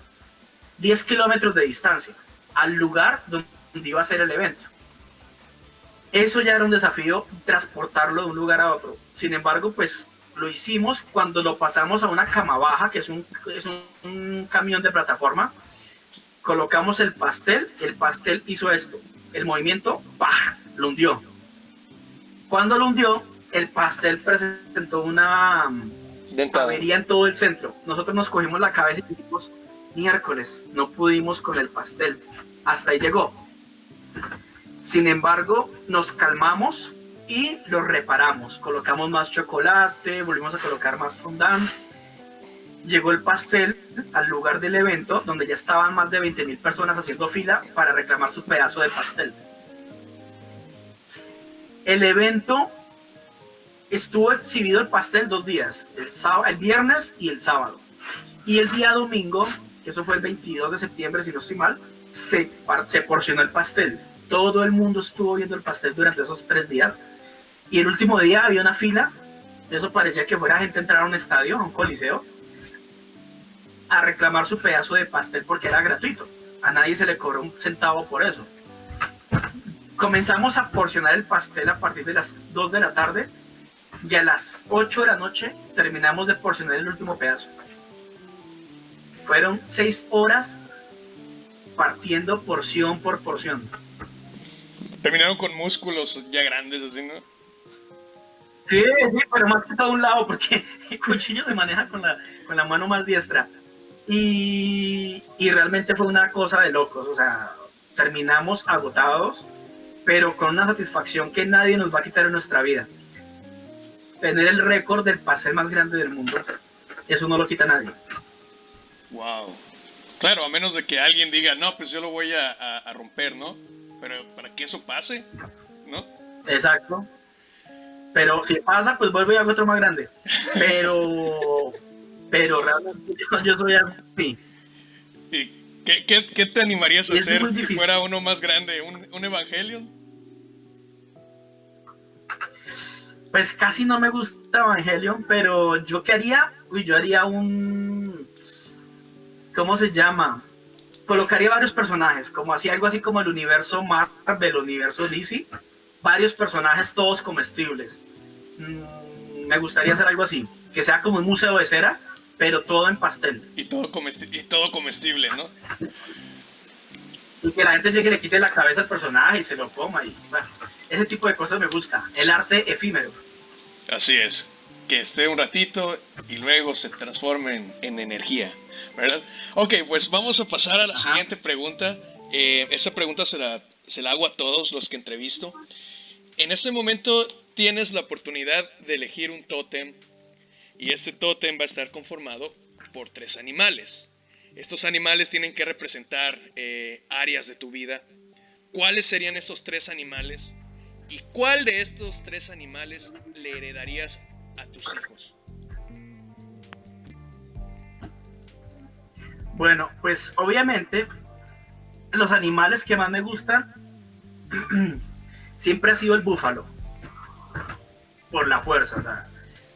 10 kilómetros de distancia al lugar donde iba a ser el evento. Eso ya era un desafío, transportarlo de un lugar a otro. Sin embargo, pues lo hicimos cuando lo pasamos a una cama baja, que es un camión de plataforma. Colocamos el pastel hizo esto. El movimiento, ¡pah!, lo hundió. Cuando lo hundió, el pastel presentó una avería en todo el centro. Nosotros nos cogimos la cabeza y dijimos, miércoles, no pudimos con el pastel. Hasta ahí llegó. Sin embargo, nos calmamos y lo reparamos. Colocamos más chocolate, volvimos a colocar más fondant. Llegó el pastel al lugar del evento, donde ya estaban más de 20,000 personas haciendo fila para reclamar su pedazo de pastel. El evento estuvo exhibido el pastel 2 días, el viernes y el sábado. Y el día domingo, que eso fue el 22 de septiembre, si no estoy mal, se porcionó el pastel. Todo el mundo estuvo viendo el pastel durante esos 3 días. Y el último día había una fila. Eso parecía que fuera gente a entrar a un estadio, a un coliseo, a reclamar su pedazo de pastel porque era gratuito. A nadie se le cobró un centavo por eso. Comenzamos a porcionar el pastel a partir de las 2 de la tarde y a las 8 de la noche terminamos de porcionar el último pedazo. Fueron 6 horas partiendo porción por porción. Terminaron con músculos ya grandes, así, ¿no? Sí, pero más que todo a un lado, porque el cuchillo se maneja con la mano más diestra. Y realmente fue una cosa de locos, o sea, terminamos agotados, pero con una satisfacción que nadie nos va a quitar en nuestra vida. Tener el récord del pastel más grande del mundo, eso no lo quita nadie. Wow. Claro, a menos de que alguien diga, no, pues yo lo voy a romper, ¿no? Pero para que eso pase, ¿no? Exacto. Pero si pasa, pues vuelvo y hago otro más grande. Pero realmente yo soy así. ¿Y qué te animarías a hacer si difícil. fuera uno más grande? ¿Un Evangelion? Pues casi no me gusta Evangelion, pero yo qué haría, yo haría un... ¿Cómo se llama? Colocaría varios personajes, como así, algo así como el universo Marvel, el universo DC, varios personajes todos comestibles. Me gustaría hacer algo así, que sea como un museo de cera, pero todo en pastel. Y todo comestible, ¿no? Y que la gente llegue y le quite la cabeza al personaje y se lo coma. Y, bueno, ese tipo de cosas me gusta. El arte efímero. Así es. Que esté un ratito y luego se transforme en energía, ¿verdad? Ok, pues vamos a pasar a la siguiente pregunta. Esa pregunta se la hago a todos los que entrevisto. En este momento tienes la oportunidad de elegir un tótem. Y este tótem va a estar conformado por 3 animales. Estos animales tienen que representar áreas de tu vida. ¿Cuáles serían estos 3 animales? ¿Y cuál de estos 3 animales le heredarías a tus hijos? Bueno, pues obviamente los animales que más me gustan siempre ha sido el búfalo. Por la fuerza, o sea,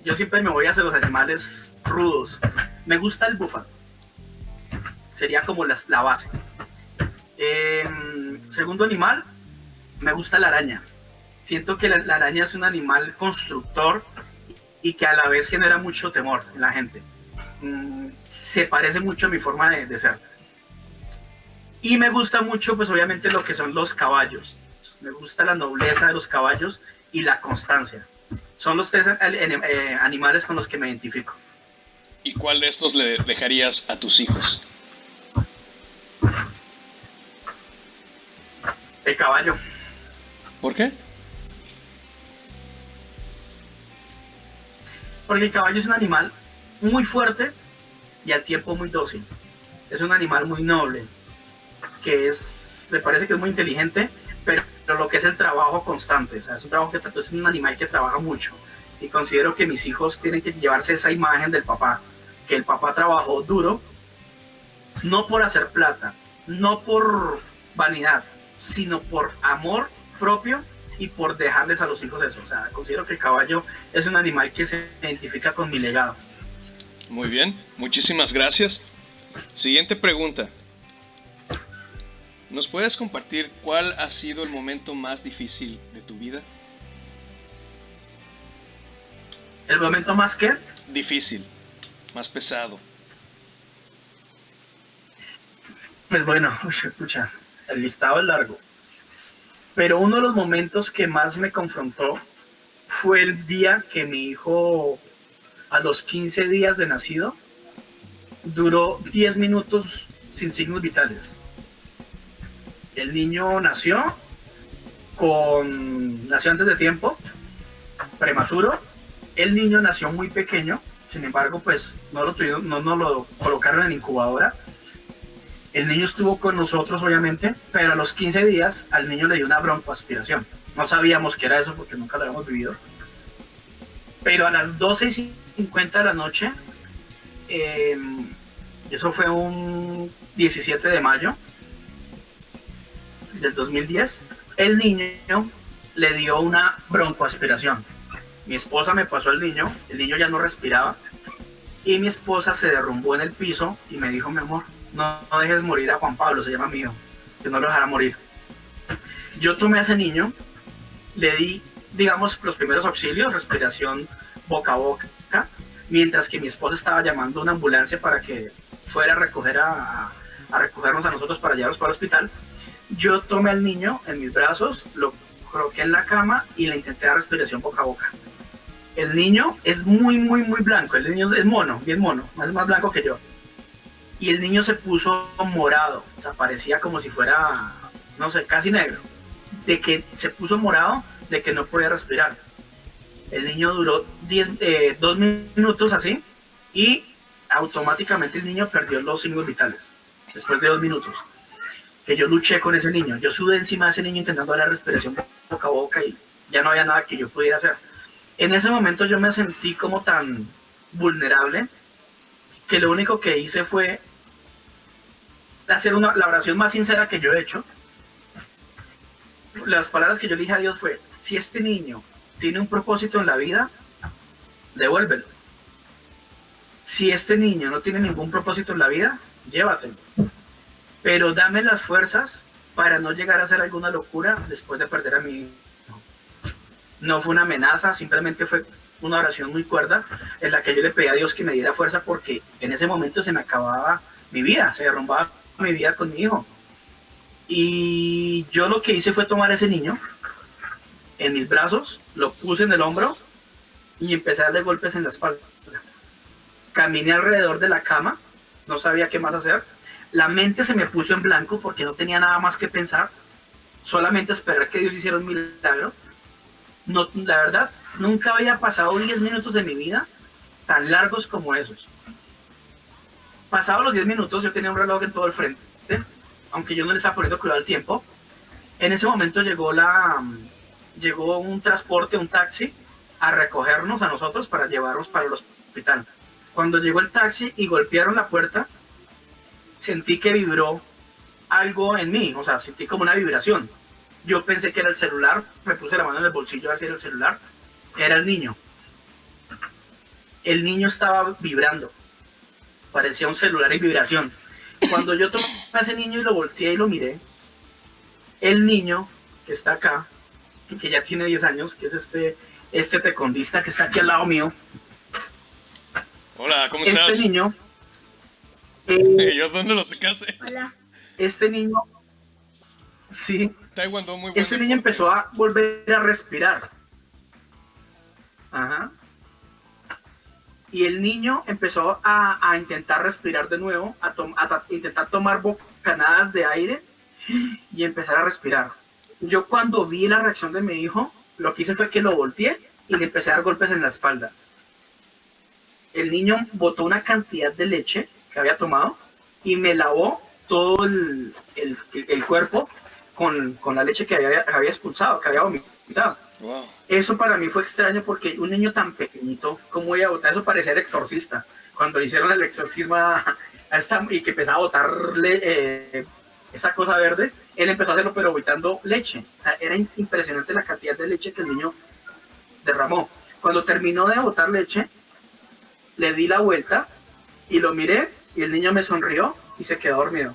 yo siempre me voy hacia los animales rudos. Me gusta el búfalo. Sería como la base. Segundo animal, me gusta la araña. Siento que la araña es un animal constructor y que a la vez genera mucho temor en la gente. Se parece mucho a mi forma de ser. Y me gusta mucho, pues obviamente, lo que son los caballos. Me gusta la nobleza de los caballos y la constancia. Son los 3 animales con los que me identifico. ¿Y cuál de estos le dejarías a tus hijos? El caballo. ¿Por qué? Porque el caballo es un animal muy fuerte y al tiempo muy dócil. Es un animal muy noble, me parece que es muy inteligente, pero lo que es el trabajo constante, o sea, es un animal que trabaja mucho. Y considero que mis hijos tienen que llevarse esa imagen del papá, que el papá trabajó duro, no por hacer plata, no por vanidad, sino por amor propio y por dejarles a los hijos eso. O sea, considero que el caballo es un animal que se identifica con mi legado. Muy bien, muchísimas gracias. Siguiente pregunta. ¿Nos puedes compartir cuál ha sido el momento más difícil de tu vida? ¿El momento más que? Difícil, más pesado. Pues bueno, escucha, el listado es largo. Pero uno de los momentos que más me confrontó fue el día que mi hijo, a los 15 días de nacido, duró 10 minutos sin signos vitales. El niño nació nació antes de tiempo, prematuro. El niño nació muy pequeño, sin embargo, pues no nos lo colocaron en incubadora. El niño estuvo con nosotros, obviamente, pero a los 15 días al niño le dio una broncoaspiración. No sabíamos qué era eso porque nunca lo habíamos vivido. Pero a las 12:50 de la noche, eso fue un 17 de mayo del 2010, el niño le dio una broncoaspiración. Mi esposa me pasó el niño ya no respiraba, y mi esposa se derrumbó en el piso y me dijo: mi amor, no dejes morir a Juan Pablo, se llama mi hijo, que no lo dejara morir. Yo tomé a ese niño, le di, digamos, los primeros auxilios, respiración boca a boca, mientras que mi esposa estaba llamando a una ambulancia para que fuera a recogernos a nosotros para llevarnos para el hospital. Yo tomé al niño en mis brazos, lo coloqué en la cama y le intenté dar respiración boca a boca. El niño es muy blanco, el niño es mono, bien mono, más blanco que yo. Y el niño se puso morado, o sea, parecía como si fuera, no sé, casi negro. De que se puso morado, de que no podía respirar. El niño duró 2 minutos así, y automáticamente el niño perdió los signos vitales, después de 2 minutos. Que yo luché con ese niño, yo sudé encima de ese niño intentando dar la respiración boca a boca y ya no había nada que yo pudiera hacer. En ese momento yo me sentí como tan vulnerable que lo único que hice fue hacer la oración más sincera que yo he hecho. Las palabras que yo le dije a Dios fue: si este niño tiene un propósito en la vida, devuélvelo. Si este niño no tiene ningún propósito en la vida, llévatelo. Pero dame las fuerzas para no llegar a hacer alguna locura después de perder a mi hijo. No fue una amenaza, simplemente fue una oración muy cuerda en la que yo le pedí a Dios que me diera fuerza, porque en ese momento se me acababa mi vida, se derrumbaba mi vida con mi hijo. Y yo lo que hice fue tomar a ese niño en mis brazos, lo puse en el hombro y empecé a darle golpes en la espalda. Caminé alrededor de la cama, no sabía qué más hacer. La mente se me puso en blanco porque no tenía nada más que pensar, solamente esperar que Dios hiciera un milagro. No, la verdad, nunca había pasado 10 minutos de mi vida tan largos como esos. Pasados los 10 minutos, yo tenía un reloj en todo el frente, aunque yo no le estaba poniendo cuidado al tiempo. En ese momento llegó un transporte, un taxi, a recogernos a nosotros para llevarnos para el hospital. Cuando llegó el taxi y golpearon la puerta, sentí que vibró algo en mí, o sea, sentí como una vibración. Yo pensé que era el celular, me puse la mano en el bolsillo a ver si era el celular. Era el niño. El niño estaba vibrando, parecía un celular en vibración. Cuando yo tomé a ese niño y lo volteé y lo miré, el niño que está acá, que ya tiene 10 años, que es este tecondista que está aquí al lado mío. Hola, ¿cómo estás? Este niño... ¿Yo dónde lo sacaste? Hola. Este niño... Sí. Taekwondo muy bueno. Ese niño empezó a volver a respirar. Ajá. Y el niño empezó a intentar respirar de nuevo, a intentar tomar bocanadas de aire y empezar a respirar. Yo cuando vi la reacción de mi hijo, lo que hice fue que lo volteé y le empecé a dar golpes en la espalda. El niño botó una cantidad de leche que había tomado y me lavó todo el cuerpo con la leche que había expulsado, que había vomitado. Wow. Eso para mí fue extraño porque un niño tan pequeñito, ¿cómo iba a botar? Eso parecía el exorcista. Cuando hicieron el exorcismo y que empezaba a botarle esa cosa verde, él empezó a hacerlo pero botando leche. O sea, era impresionante la cantidad de leche que el niño derramó. Cuando terminó de botar leche, le di la vuelta y lo miré y el niño me sonrió y se quedó dormido.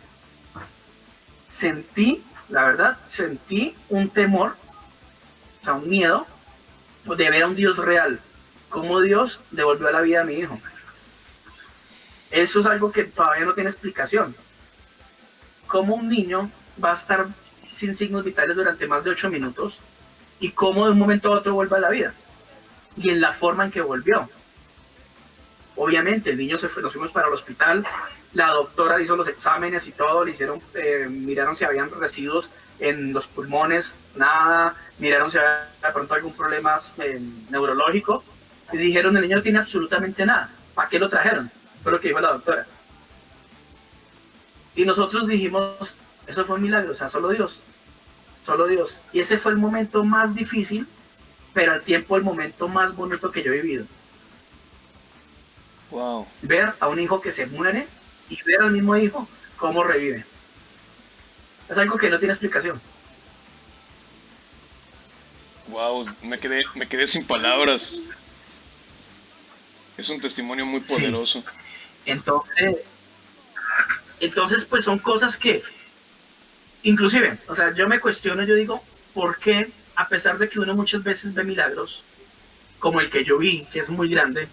sentí, la verdad, sentí un temor, o sea, un miedo de ver a un Dios real, cómo Dios devolvió a la vida a mi hijo. Eso es algo que todavía no tiene explicación. ¿Cómo un niño va a estar sin signos vitales durante más de 8 minutos y cómo de un momento a otro vuelve a la vida? Y en la forma en que volvió. Obviamente, el niño se fue, nos fuimos para el hospital, la doctora hizo los exámenes y todo, le hicieron, miraron si habían residuos en los pulmones, nada, miraron si había de pronto algún problema neurológico, y dijeron, el niño no tiene absolutamente nada, ¿para qué lo trajeron? Fue lo que dijo la doctora. Y nosotros dijimos, eso fue un milagro, o sea, solo Dios, solo Dios. Y ese fue el momento más difícil, pero al tiempo el momento más bonito que yo he vivido. Wow. Ver a un hijo que se muere y ver al mismo hijo cómo revive. Es algo que no tiene explicación. Wow, me quedé sin palabras. Es un testimonio muy poderoso. Sí. Entonces, pues son cosas que, inclusive, o sea, yo me cuestiono, yo digo, ¿por qué, a pesar de que uno muchas veces ve milagros, como el que yo vi, que es muy grande,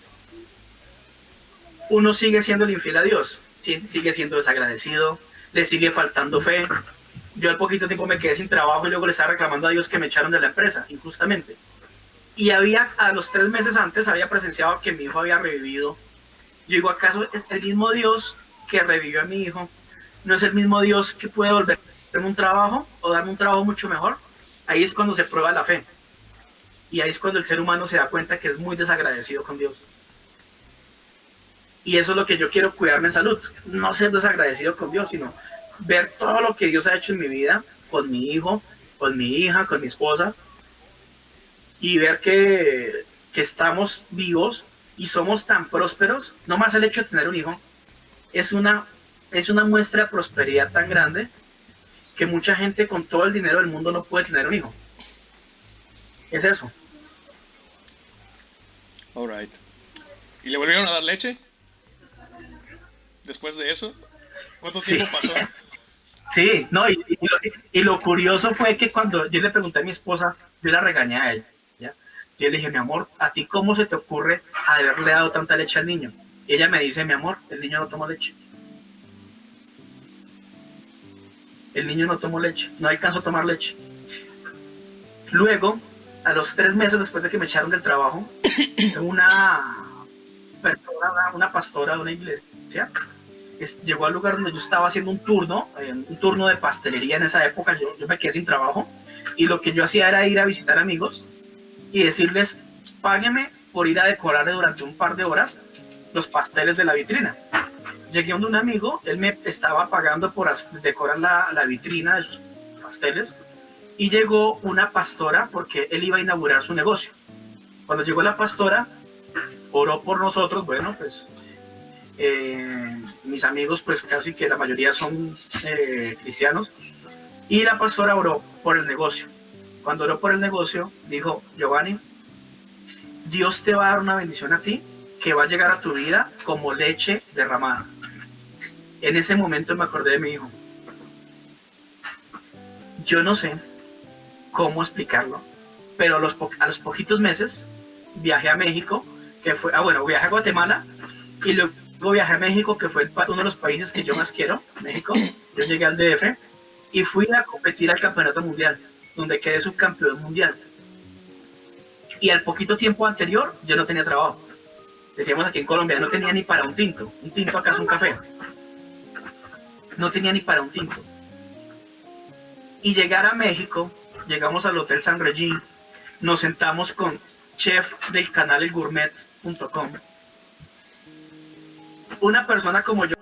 uno sigue siendo infiel a Dios? Sigue siendo desagradecido, le sigue faltando fe. Yo al poquito tiempo me quedé sin trabajo y luego le estaba reclamando a Dios que me echaron de la empresa, injustamente. Y a los 3 meses antes había presenciado que mi hijo había revivido. Yo digo, ¿acaso es el mismo Dios que revivió a mi hijo no es el mismo Dios que puede volverme un trabajo o darme un trabajo mucho mejor? Ahí es cuando se prueba la fe. Y ahí es cuando el ser humano se da cuenta que es muy desagradecido con Dios. Y eso es lo que yo quiero, cuidarme en salud. No ser desagradecido con Dios, sino ver todo lo que Dios ha hecho en mi vida, con mi hijo, con mi hija, con mi esposa, y ver que estamos vivos y somos tan prósperos. No más el hecho de tener un hijo es una muestra de prosperidad tan grande que mucha gente con todo el dinero del mundo no puede tener un hijo. Es eso. All right. ¿Y le volvieron a dar leche? Después de eso, ¿cuánto tiempo pasó? Sí, no, y lo curioso fue que cuando yo le pregunté a mi esposa, yo la regañé a ella. ¿Ya? Yo le dije, mi amor, ¿a ti cómo se te ocurre haberle dado tanta leche al niño? Y ella me dice, mi amor, el niño no tomó leche. El niño no tomó leche, no alcanzó a tomar leche. Luego, a los 3 meses después de que me echaron del trabajo, una pastora de una iglesia llegó al lugar donde yo estaba haciendo un turno de pastelería en esa época. Yo me quedé sin trabajo y lo que yo hacía era ir a visitar amigos y decirles, págueme por ir a decorarle durante un par de horas los pasteles de la vitrina. Llegué donde un amigo, él me estaba pagando por decorar la vitrina de sus pasteles, y llegó una pastora porque él iba a inaugurar su negocio. Cuando llegó la pastora, oró por nosotros. Bueno, pues mis amigos, pues casi que la mayoría son cristianos, y la pastora oró por el negocio. Cuando oró por el negocio, dijo, Giovanni, Dios te va a dar una bendición a ti que va a llegar a tu vida como leche derramada. En ese momento me acordé de mi hijo. Yo no sé cómo explicarlo, pero a los poquitos meses viajé a México, viajé a Guatemala y luego viajé a México, que fue uno de los países que yo más quiero, México. Yo llegué al DF y fui a competir al campeonato mundial, donde quedé subcampeón mundial. Y al poquito tiempo anterior yo no tenía trabajo. Decíamos aquí en Colombia, no tenía ni para un tinto. Un tinto acá es un café. No tenía ni para un tinto. Y llegar a México, llegamos al Hotel San Regín, nos sentamos con chef del canal elgourmet.com. Una persona como yo.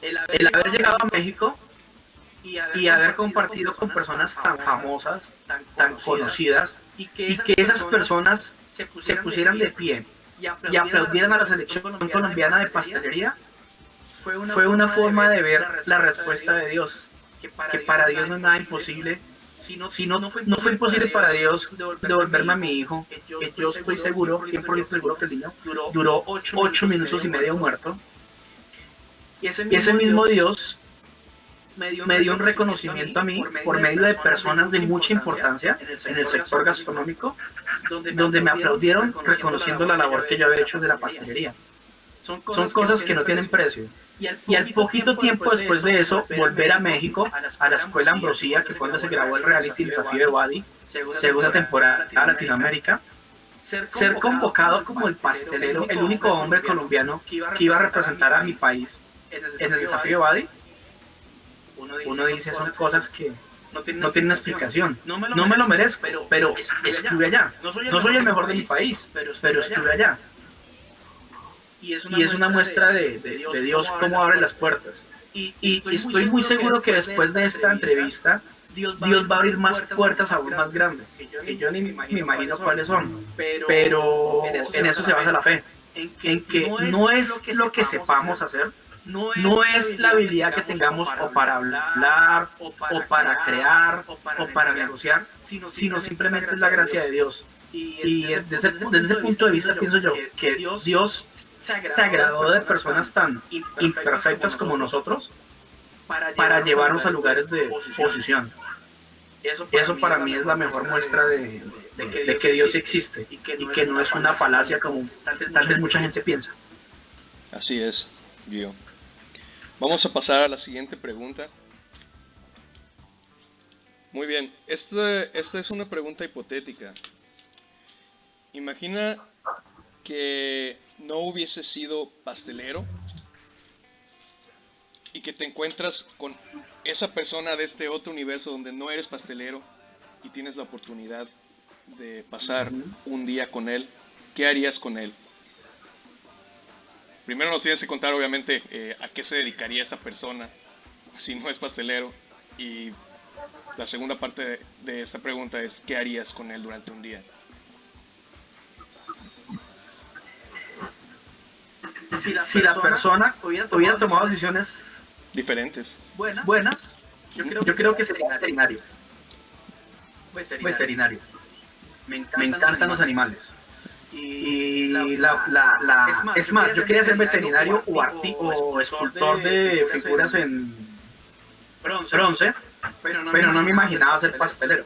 El haber llegado a México y haber compartido con personas tan famosas, tan conocidas, y que esas personas se pusieran de pie y aplaudieran a la selección colombiana de pastelería, fue una forma de ver la respuesta de Dios, que para Dios no es nada imposible, no fue imposible para Dios devolverme a mi hijo, que yo estoy seguro, 100% seguro que el niño duró 8 minutos y medio muerto. Y ese mismo Dios me dio un reconocimiento a mí por medio de personas de mucha importancia en el sector gastronómico, donde me aplaudieron reconociendo la labor que yo había hecho de la pastelería. Son cosas que no tienen precio. Y al poquito tiempo después de eso, volver a México, a la Escuela Ambrosía, que fue donde se grabó el reality El Desafío de Wadi, segunda temporada a Latinoamérica, ser convocado como el pastelero, el único hombre colombiano que iba a representar a mi país en el Desafío de Wadi. Uno dice, son cosas que no tienen explicación. No me lo merezco, pero estuve allá. No soy el mejor de mi país, pero estuve allá. Y es una muestra de Dios cómo abre las puertas. Y estoy muy seguro que después de esta entrevista, Dios va a abrir más puertas aún más grandes, que yo ni me imagino cuáles son. Pero en eso se basa la fe, en que no es lo que sepamos hacer, no es la habilidad que tengamos o para hablar, o para crear, o para negociar, sino simplemente es la gracia de Dios. Y desde ese punto de vista pienso yo que Dios se agradó de personas tan imperfectas como nosotros para llevarnos a lugares de posición. Eso para mí es la mejor muestra de que Dios existe y que no es una falacia como tal vez mucha gente piensa. Así es, Gio. Vamos a pasar a la siguiente pregunta. Muy bien, esta es una pregunta hipotética. Imagina que no hubiese sido pastelero y que te encuentras con esa persona de este otro universo donde no eres pastelero y tienes la oportunidad de pasar un día con él. ¿Qué harías con él? Primero nos tienes que contar obviamente a qué se dedicaría esta persona si no es pastelero, y la segunda parte de esta pregunta es ¿qué harías con él durante un día? Si la persona hubiera tomado decisiones diferentes, buenas, yo creo que sería veterinario. Me encantan los animales. Y es más, yo quería ser veterinario o escultor de figuras en bronce, pero no me imaginaba ser pastelero.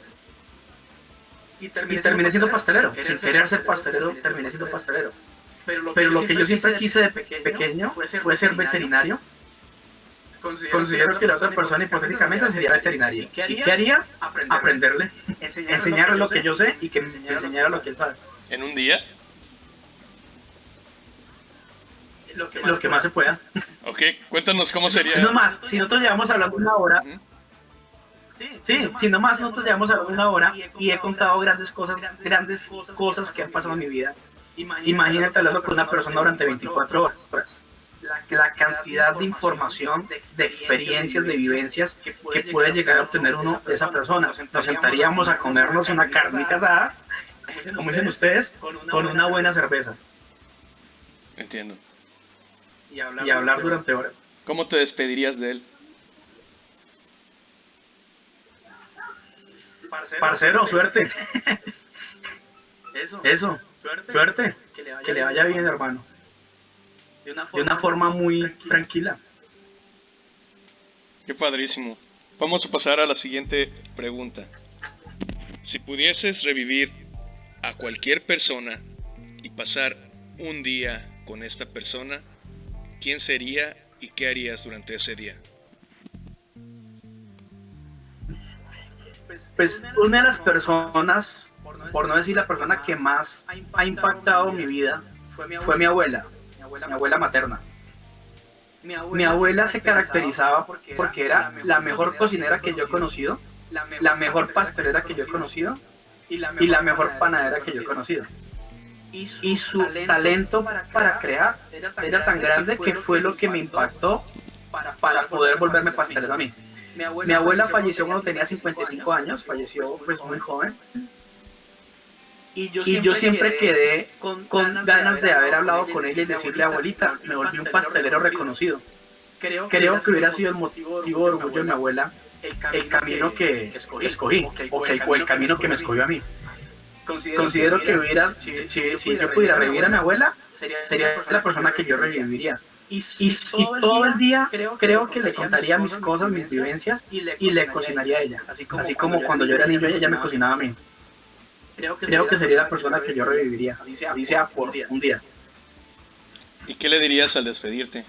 Y terminé siendo pastelero. Sin querer ser pastelero, terminé siendo pastelero. Pero lo que yo siempre quise de pequeño fue ser veterinario. Considero que la otra persona hipotéticamente sería veterinaria. ¿Y qué haría? Aprenderle. Enseñarle lo que yo sé y que me enseñara lo que él sabe. ¿En un día? Lo que más se pueda. Ok, cuéntanos cómo sería. No más, si nosotros llevamos hablando una hora. Sí, si nomás nosotros llevamos hablando una hora y he contado grandes cosas que han pasado en mi vida. Imagínate hablando con una persona durante 24 horas. La cantidad de información, de experiencias, de vivencias que puede llegar a obtener uno de esa persona. Nos sentaríamos a comernos una carnita asada, como dicen ustedes, con una buena cerveza. Entiendo. Y hablar durante horas. ¿Cómo te despedirías de él? Parcero, suerte. Eso. Suerte. Que le vaya bien, hermano. De una forma muy tranquila. Qué padrísimo. Vamos a pasar a la siguiente pregunta. Si pudieses revivir a cualquier persona y pasar un día con esta persona, ¿quién sería y qué harías durante ese día? Pues una de las personas, por no decir la persona que más ha impactado mi vida, fue mi abuela materna. Mi abuela se caracterizaba porque era la mejor cocinera que yo he conocido, la mejor pastelera que yo he conocido y la mejor panadera que yo he conocido. Y su talento para crear era tan grande que fue lo que me impactó para poder volverme pastelero a mí. Mi abuela falleció cuando tenía 55 años, falleció pues muy joven. Y yo siempre quedé con ganas de haber hablado con ella y decirle, abuelita, me volví un pastelero reconocido. Creo que hubiera sido el motivo de orgullo de mi abuela el camino que escogí, o el camino que me escogió a mí. Considero que si yo pudiera revivir a mi abuela, sería la persona que yo reviviría. Y todo el día creo que le contaría mis cosas, mis vivencias, y le cocinaría a ella. Así como cuando yo era niño, ella me cocinaba a mí. Creo que sería la persona que yo reviviría, así sea por un día. ¿Y qué le dirías al despedirte?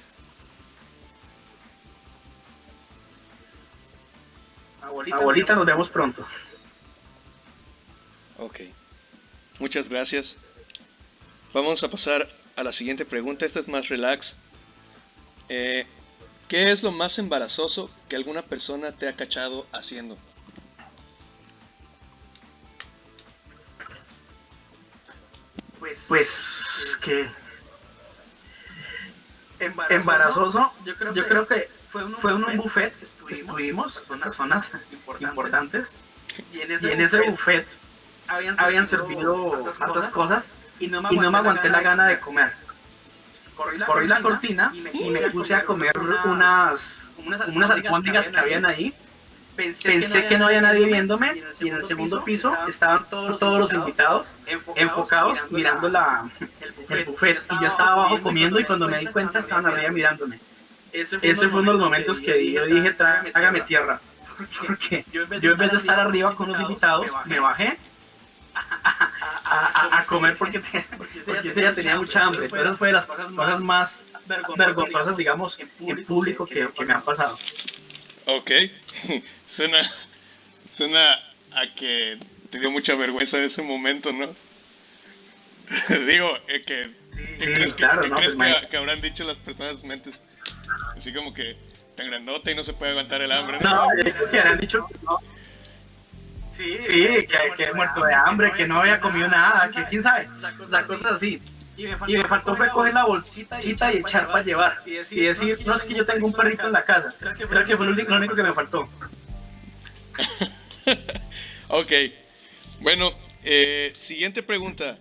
Abuelita, nos vemos pronto. Ok. Muchas gracias. Vamos a pasar a la siguiente pregunta. Esta es más relax. ¿Qué es lo más embarazoso que alguna persona te ha cachado haciendo? Pues que embarazoso, yo creo que fue en un buffet que estuvimos con personas importantes, y en ese buffet habían servido tantas cosas y no me aguanté la gana de comer. Corrí la cortina y me puse a comer unas albóndigas que habían ahí. Pensé que no había nadie viéndome, y en el segundo piso estaban todos los invitados enfocados mirando el buffet, y yo estaba abajo comiendo, y cuando me di cuenta estaban arriba mirándome. Ese fue uno de los momentos que yo dije, trágame tierra, porque yo en vez de estar arriba con los invitados, me bajé a comer porque ese día tenía mucha hambre. Pero esa fue de las cosas más vergonzosas, digamos, en público que me han pasado. Ok, suena a que te dio mucha vergüenza en ese momento, ¿no? Digo, ¿qué crees que habrán dicho las personas mentes? Así como que tan grandota y no se puede aguantar el hambre, ¿no? No, yo creo que habrán dicho que no. Sí, que muerto de hambre, que no había comido nada, que quién sabe, o sea, cosas así. Y me faltó fue coger la bolsita y echar para llevar. Y decir, no, es que yo tengo un perrito en la casa. Creo que fue lo único que me faltó. Ok. Bueno, siguiente pregunta.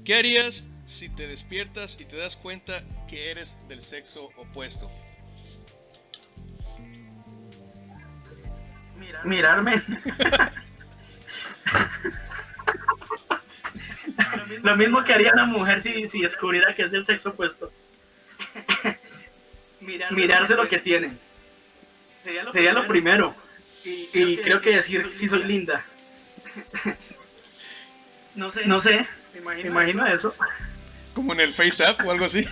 ¿Qué harías si te despiertas y te das cuenta que eres del sexo opuesto? Mirarme. Lo mismo que haría una mujer si descubriera que es del sexo opuesto. Mirarse lo que tiene. Sería lo primero. Y creo que decir si soy linda. No sé. Me imagino eso. ¿Como en el Face App o algo así?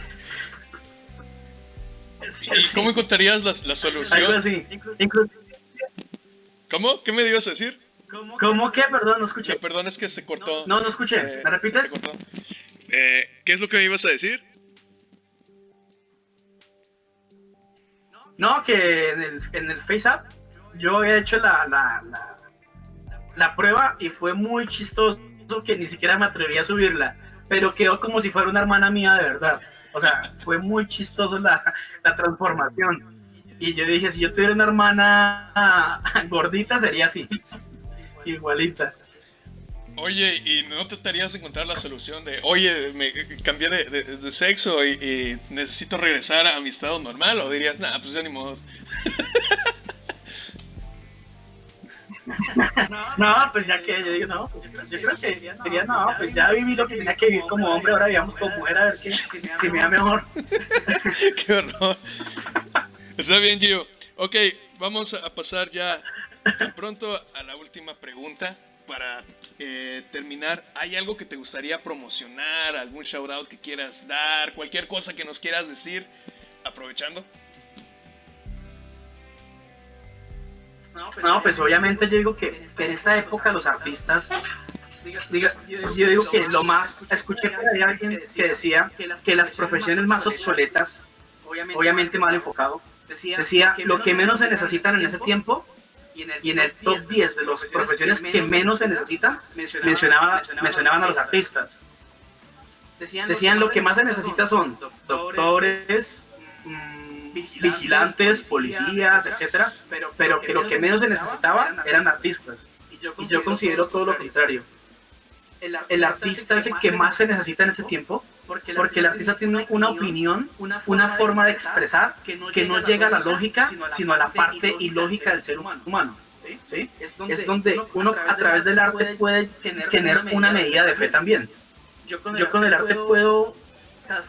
¿Y cómo encontrarías la solución? Algo así. ¿Cómo? ¿Qué me ibas a decir? ¿Cómo qué? Perdón, no escuché. Perdón, es que se cortó. No escuché. ¿Me repites? ¿Qué es lo que me ibas a decir? No, que en el FaceApp yo había hecho la prueba y fue muy chistoso, que ni siquiera me atreví a subirla, pero quedó como si fuera una hermana mía de verdad. O sea, fue muy chistoso la transformación. Y yo dije, si yo tuviera una hermana gordita sería así, igualita. Oye, ¿y no tratarías de encontrar la solución de, oye, me cambié de sexo y necesito regresar a mi estado normal? ¿O dirías, nah, pues ya ni modo? No, pues ya que yo digo, no, pues yo creo que diría, no, pues ya viví lo que tenía que vivir como hombre, ahora vivamos como mujer, a ver si me da mejor. Qué horror. Está bien, Gio. Ok, vamos a pasar ya de pronto a la última pregunta. Para terminar, ¿hay algo que te gustaría promocionar? ¿Algún shoutout que quieras dar? ¿Cualquier cosa que nos quieras decir? Aprovechando. No, pues obviamente yo digo que en esta época los artistas, yo digo que lo más, escuché por ahí a alguien que decía que las profesiones más obsoletas, obviamente mal enfocado, decía lo que menos se necesitan en ese tiempo, y en el top 10 de las profesiones que menos se necesitan, mencionaban a los artistas. Decían lo que más se necesita son doctores, vigilantes, policías, etcétera, pero que lo que menos se necesitaba eran artistas. Y yo considero todo lo contrario. El artista es el que más se necesita en ese tiempo, porque el artista tiene una opinión, una forma de expresar que no llega a la lógica, sino a la parte ilógica del ser humano. ¿Sí? Es donde uno a través del arte puede tener una medida de fe también. Yo con el arte puedo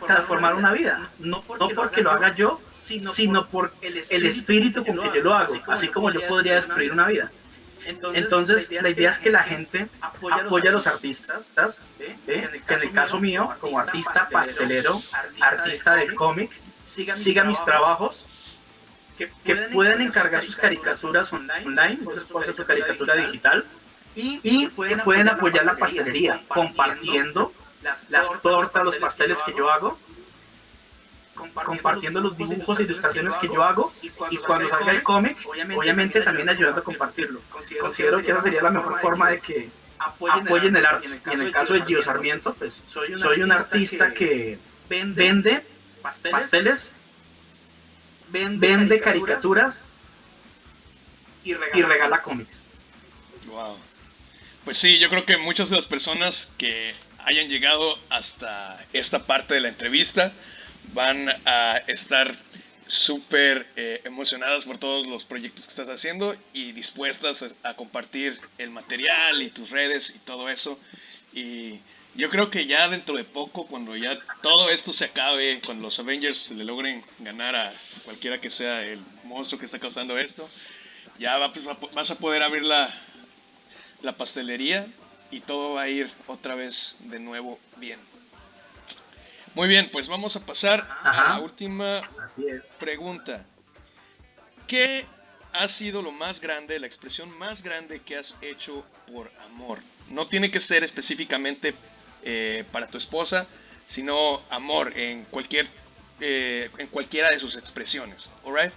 transformar una vida, no porque lo haga yo, sino por el espíritu con que yo lo hago, así como yo podría destruir una vida. Entonces, la idea es que la gente apoye a los artistas, que en el caso mío, como artista pastelero, artista de cómic, siga mis trabajos, que pueden encargar sus caricaturas online, entonces puedo hacer su caricatura digital, y que pueden apoyar la pastelería, compartiendo las tortas, los pasteles que yo hago, compartiendo los dibujos e ilustraciones que yo hago, y cuando salga el cómic, obviamente también ayudando a compartirlo. Considero que esa sería la mejor forma de que apoyen el arte. Y en el caso de Gio Sarmiento, pues soy un artista que vende pasteles, vende caricaturas y regala cómics. Wow. Pues sí, yo creo que muchas de las personas que hayan llegado hasta esta parte de la entrevista van a estar súper emocionadas por todos los proyectos que estás haciendo y dispuestas a compartir el material y tus redes y todo eso. Y yo creo que ya dentro de poco, cuando ya todo esto se acabe, cuando los Avengers le logren ganar a cualquiera que sea el monstruo que está causando esto, ya vas a poder abrir la pastelería y todo va a ir otra vez de nuevo bien. Muy bien, pues vamos a pasar a la última pregunta. ¿Qué ha sido lo más grande, la expresión más grande que has hecho por amor? No tiene que ser específicamente para tu esposa, sino amor en cualquiera de sus expresiones, ¿alright?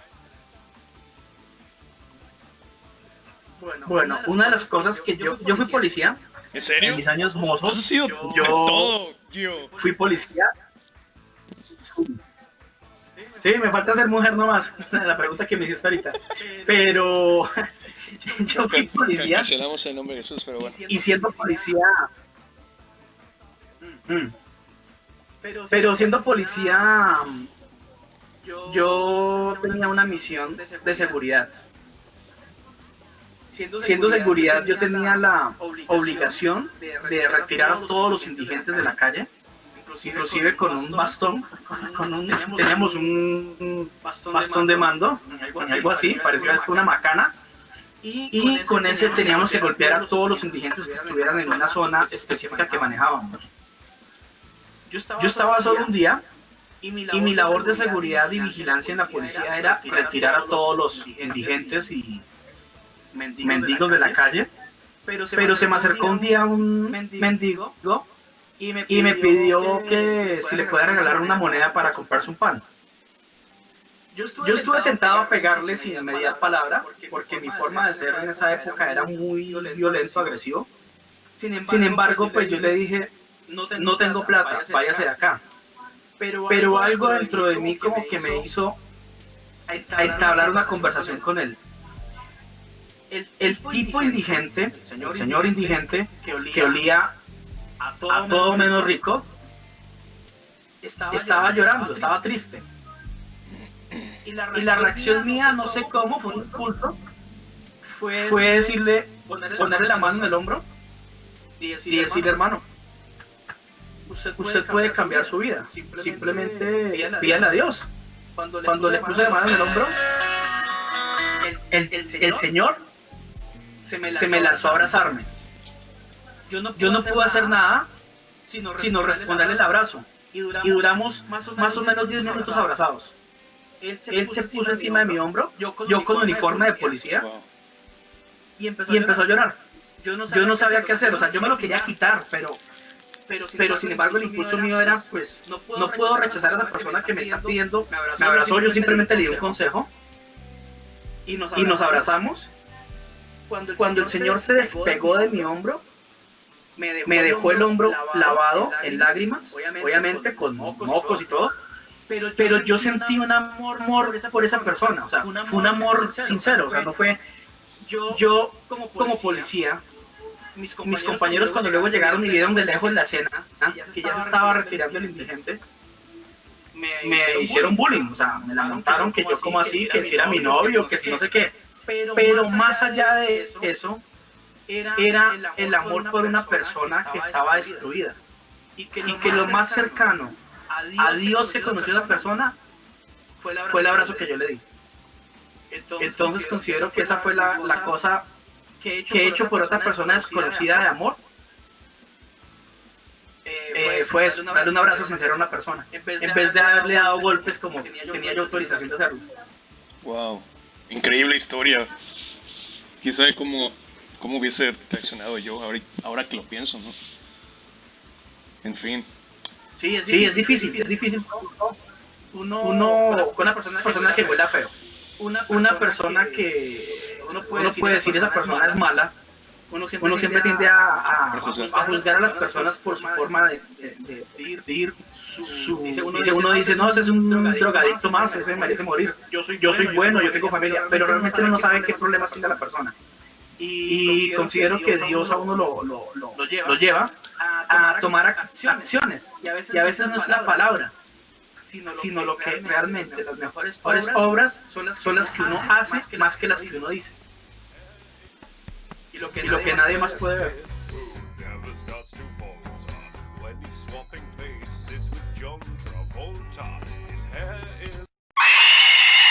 Bueno, una de las cosas que yo fui policía. ¿En serio? En mis años mozos, ¿Has sido todo, Gio? Fui policía. Sí, me falta ser mujer nomás, la pregunta que me hiciste ahorita. Pero yo fui policía. Cancelamos el nombre de Jesús, pero bueno. Y siendo policía... Pero siendo policía, yo tenía una misión de seguridad. Siendo seguridad, yo tenía la obligación de retirar a todos los indigentes de la calle, inclusive con un bastón, teníamos un bastón de mando, algo así, parecía esto una macana, y con ese teníamos que golpear a todos los indigentes que estuvieran en una zona específica que manejábamos. Yo estaba solo un día, y mi labor de seguridad y vigilancia en la policía era retirar a todos los indigentes y mendigos de la calle, pero se me acercó un día un mendigo y me pidió que si le podía regalar una moneda para comprarse un pan. Yo estuve tentado a pegarle sin mediar palabra, porque mi forma de ser en esa época era muy violento, agresivo. Sin embargo, pues yo le dije, no tengo plata, váyase de acá. Pero algo dentro de mí como que me hizo entablar una conversación con él. El tipo indigente, el señor indigente, que olía a todo menos rico, estaba llorando, estaba triste. Y la reacción mía, no sé cómo, fue un impulso, fue decirle, ponerle la mano en el hombro y decirle, hermano, usted puede cambiar su vida, simplemente pídale a Dios. Cuando le puse la mano en el hombro, el Señor se me lanzó a abrazarme. Yo no pude hacer nada sino responderle el abrazo. Y duramos más o menos 10 minutos abrazados. Él se puso encima de mi hombro, yo con uniforme de policía, y empezó a llorar. Yo no sabía qué hacer, o sea, yo me lo quería quitar, pero sin embargo el impulso mío era, pues, no puedo rechazar a la persona que me está pidiendo. Me abrazó, yo simplemente le di un consejo, y nos abrazamos. Cuando el Señor se despegó de mi hombro, me dejó el hombro lavado en lágrimas, obviamente con mocos y todo, pero yo sentí un amor por esa persona, o sea, fue un amor sincero, o sea, no fue yo como policía, mis compañeros cuando luego llegaron y vieron de lejos la escena, que ya se estaba retirando el indigente, me hicieron bullying, o sea, me lamentaron que yo como así, que si era mi novio, que si no sé qué. Pero más allá de eso, era el amor por una persona que estaba destruida. Y que lo más cercano a Dios que conoció a esa persona fue el abrazo que yo le di. Entonces considero que esa fue la cosa que he hecho por otra persona desconocida de amor. Fue eso, darle un abrazo sincero a una persona, en vez de haberle dado golpes como tenía yo autorización de hacerlo. Wow, increíble historia. ¿Quién sabe cómo hubiese reaccionado yo ahora que lo pienso, ¿no? En fin. Sí, es difícil. Uno con una persona que huela feo, una persona que uno puede decir esa persona es mala. Uno siempre tiende a juzgar a las personas por su forma de ir. Uno dice, no, ese es un drogadicto más, ese merece morir. Yo soy bueno, yo tengo familia, pero realmente uno no sabe qué problemas tiene la persona. Y considero que Dios a uno lo lleva a tomar acciones. Y a veces no es la palabra, sino lo que realmente las mejores obras son las que uno hace más que las que uno dice. Y lo que nadie más puede ver. Never starts to falter when he's swapping faces with John Travolta.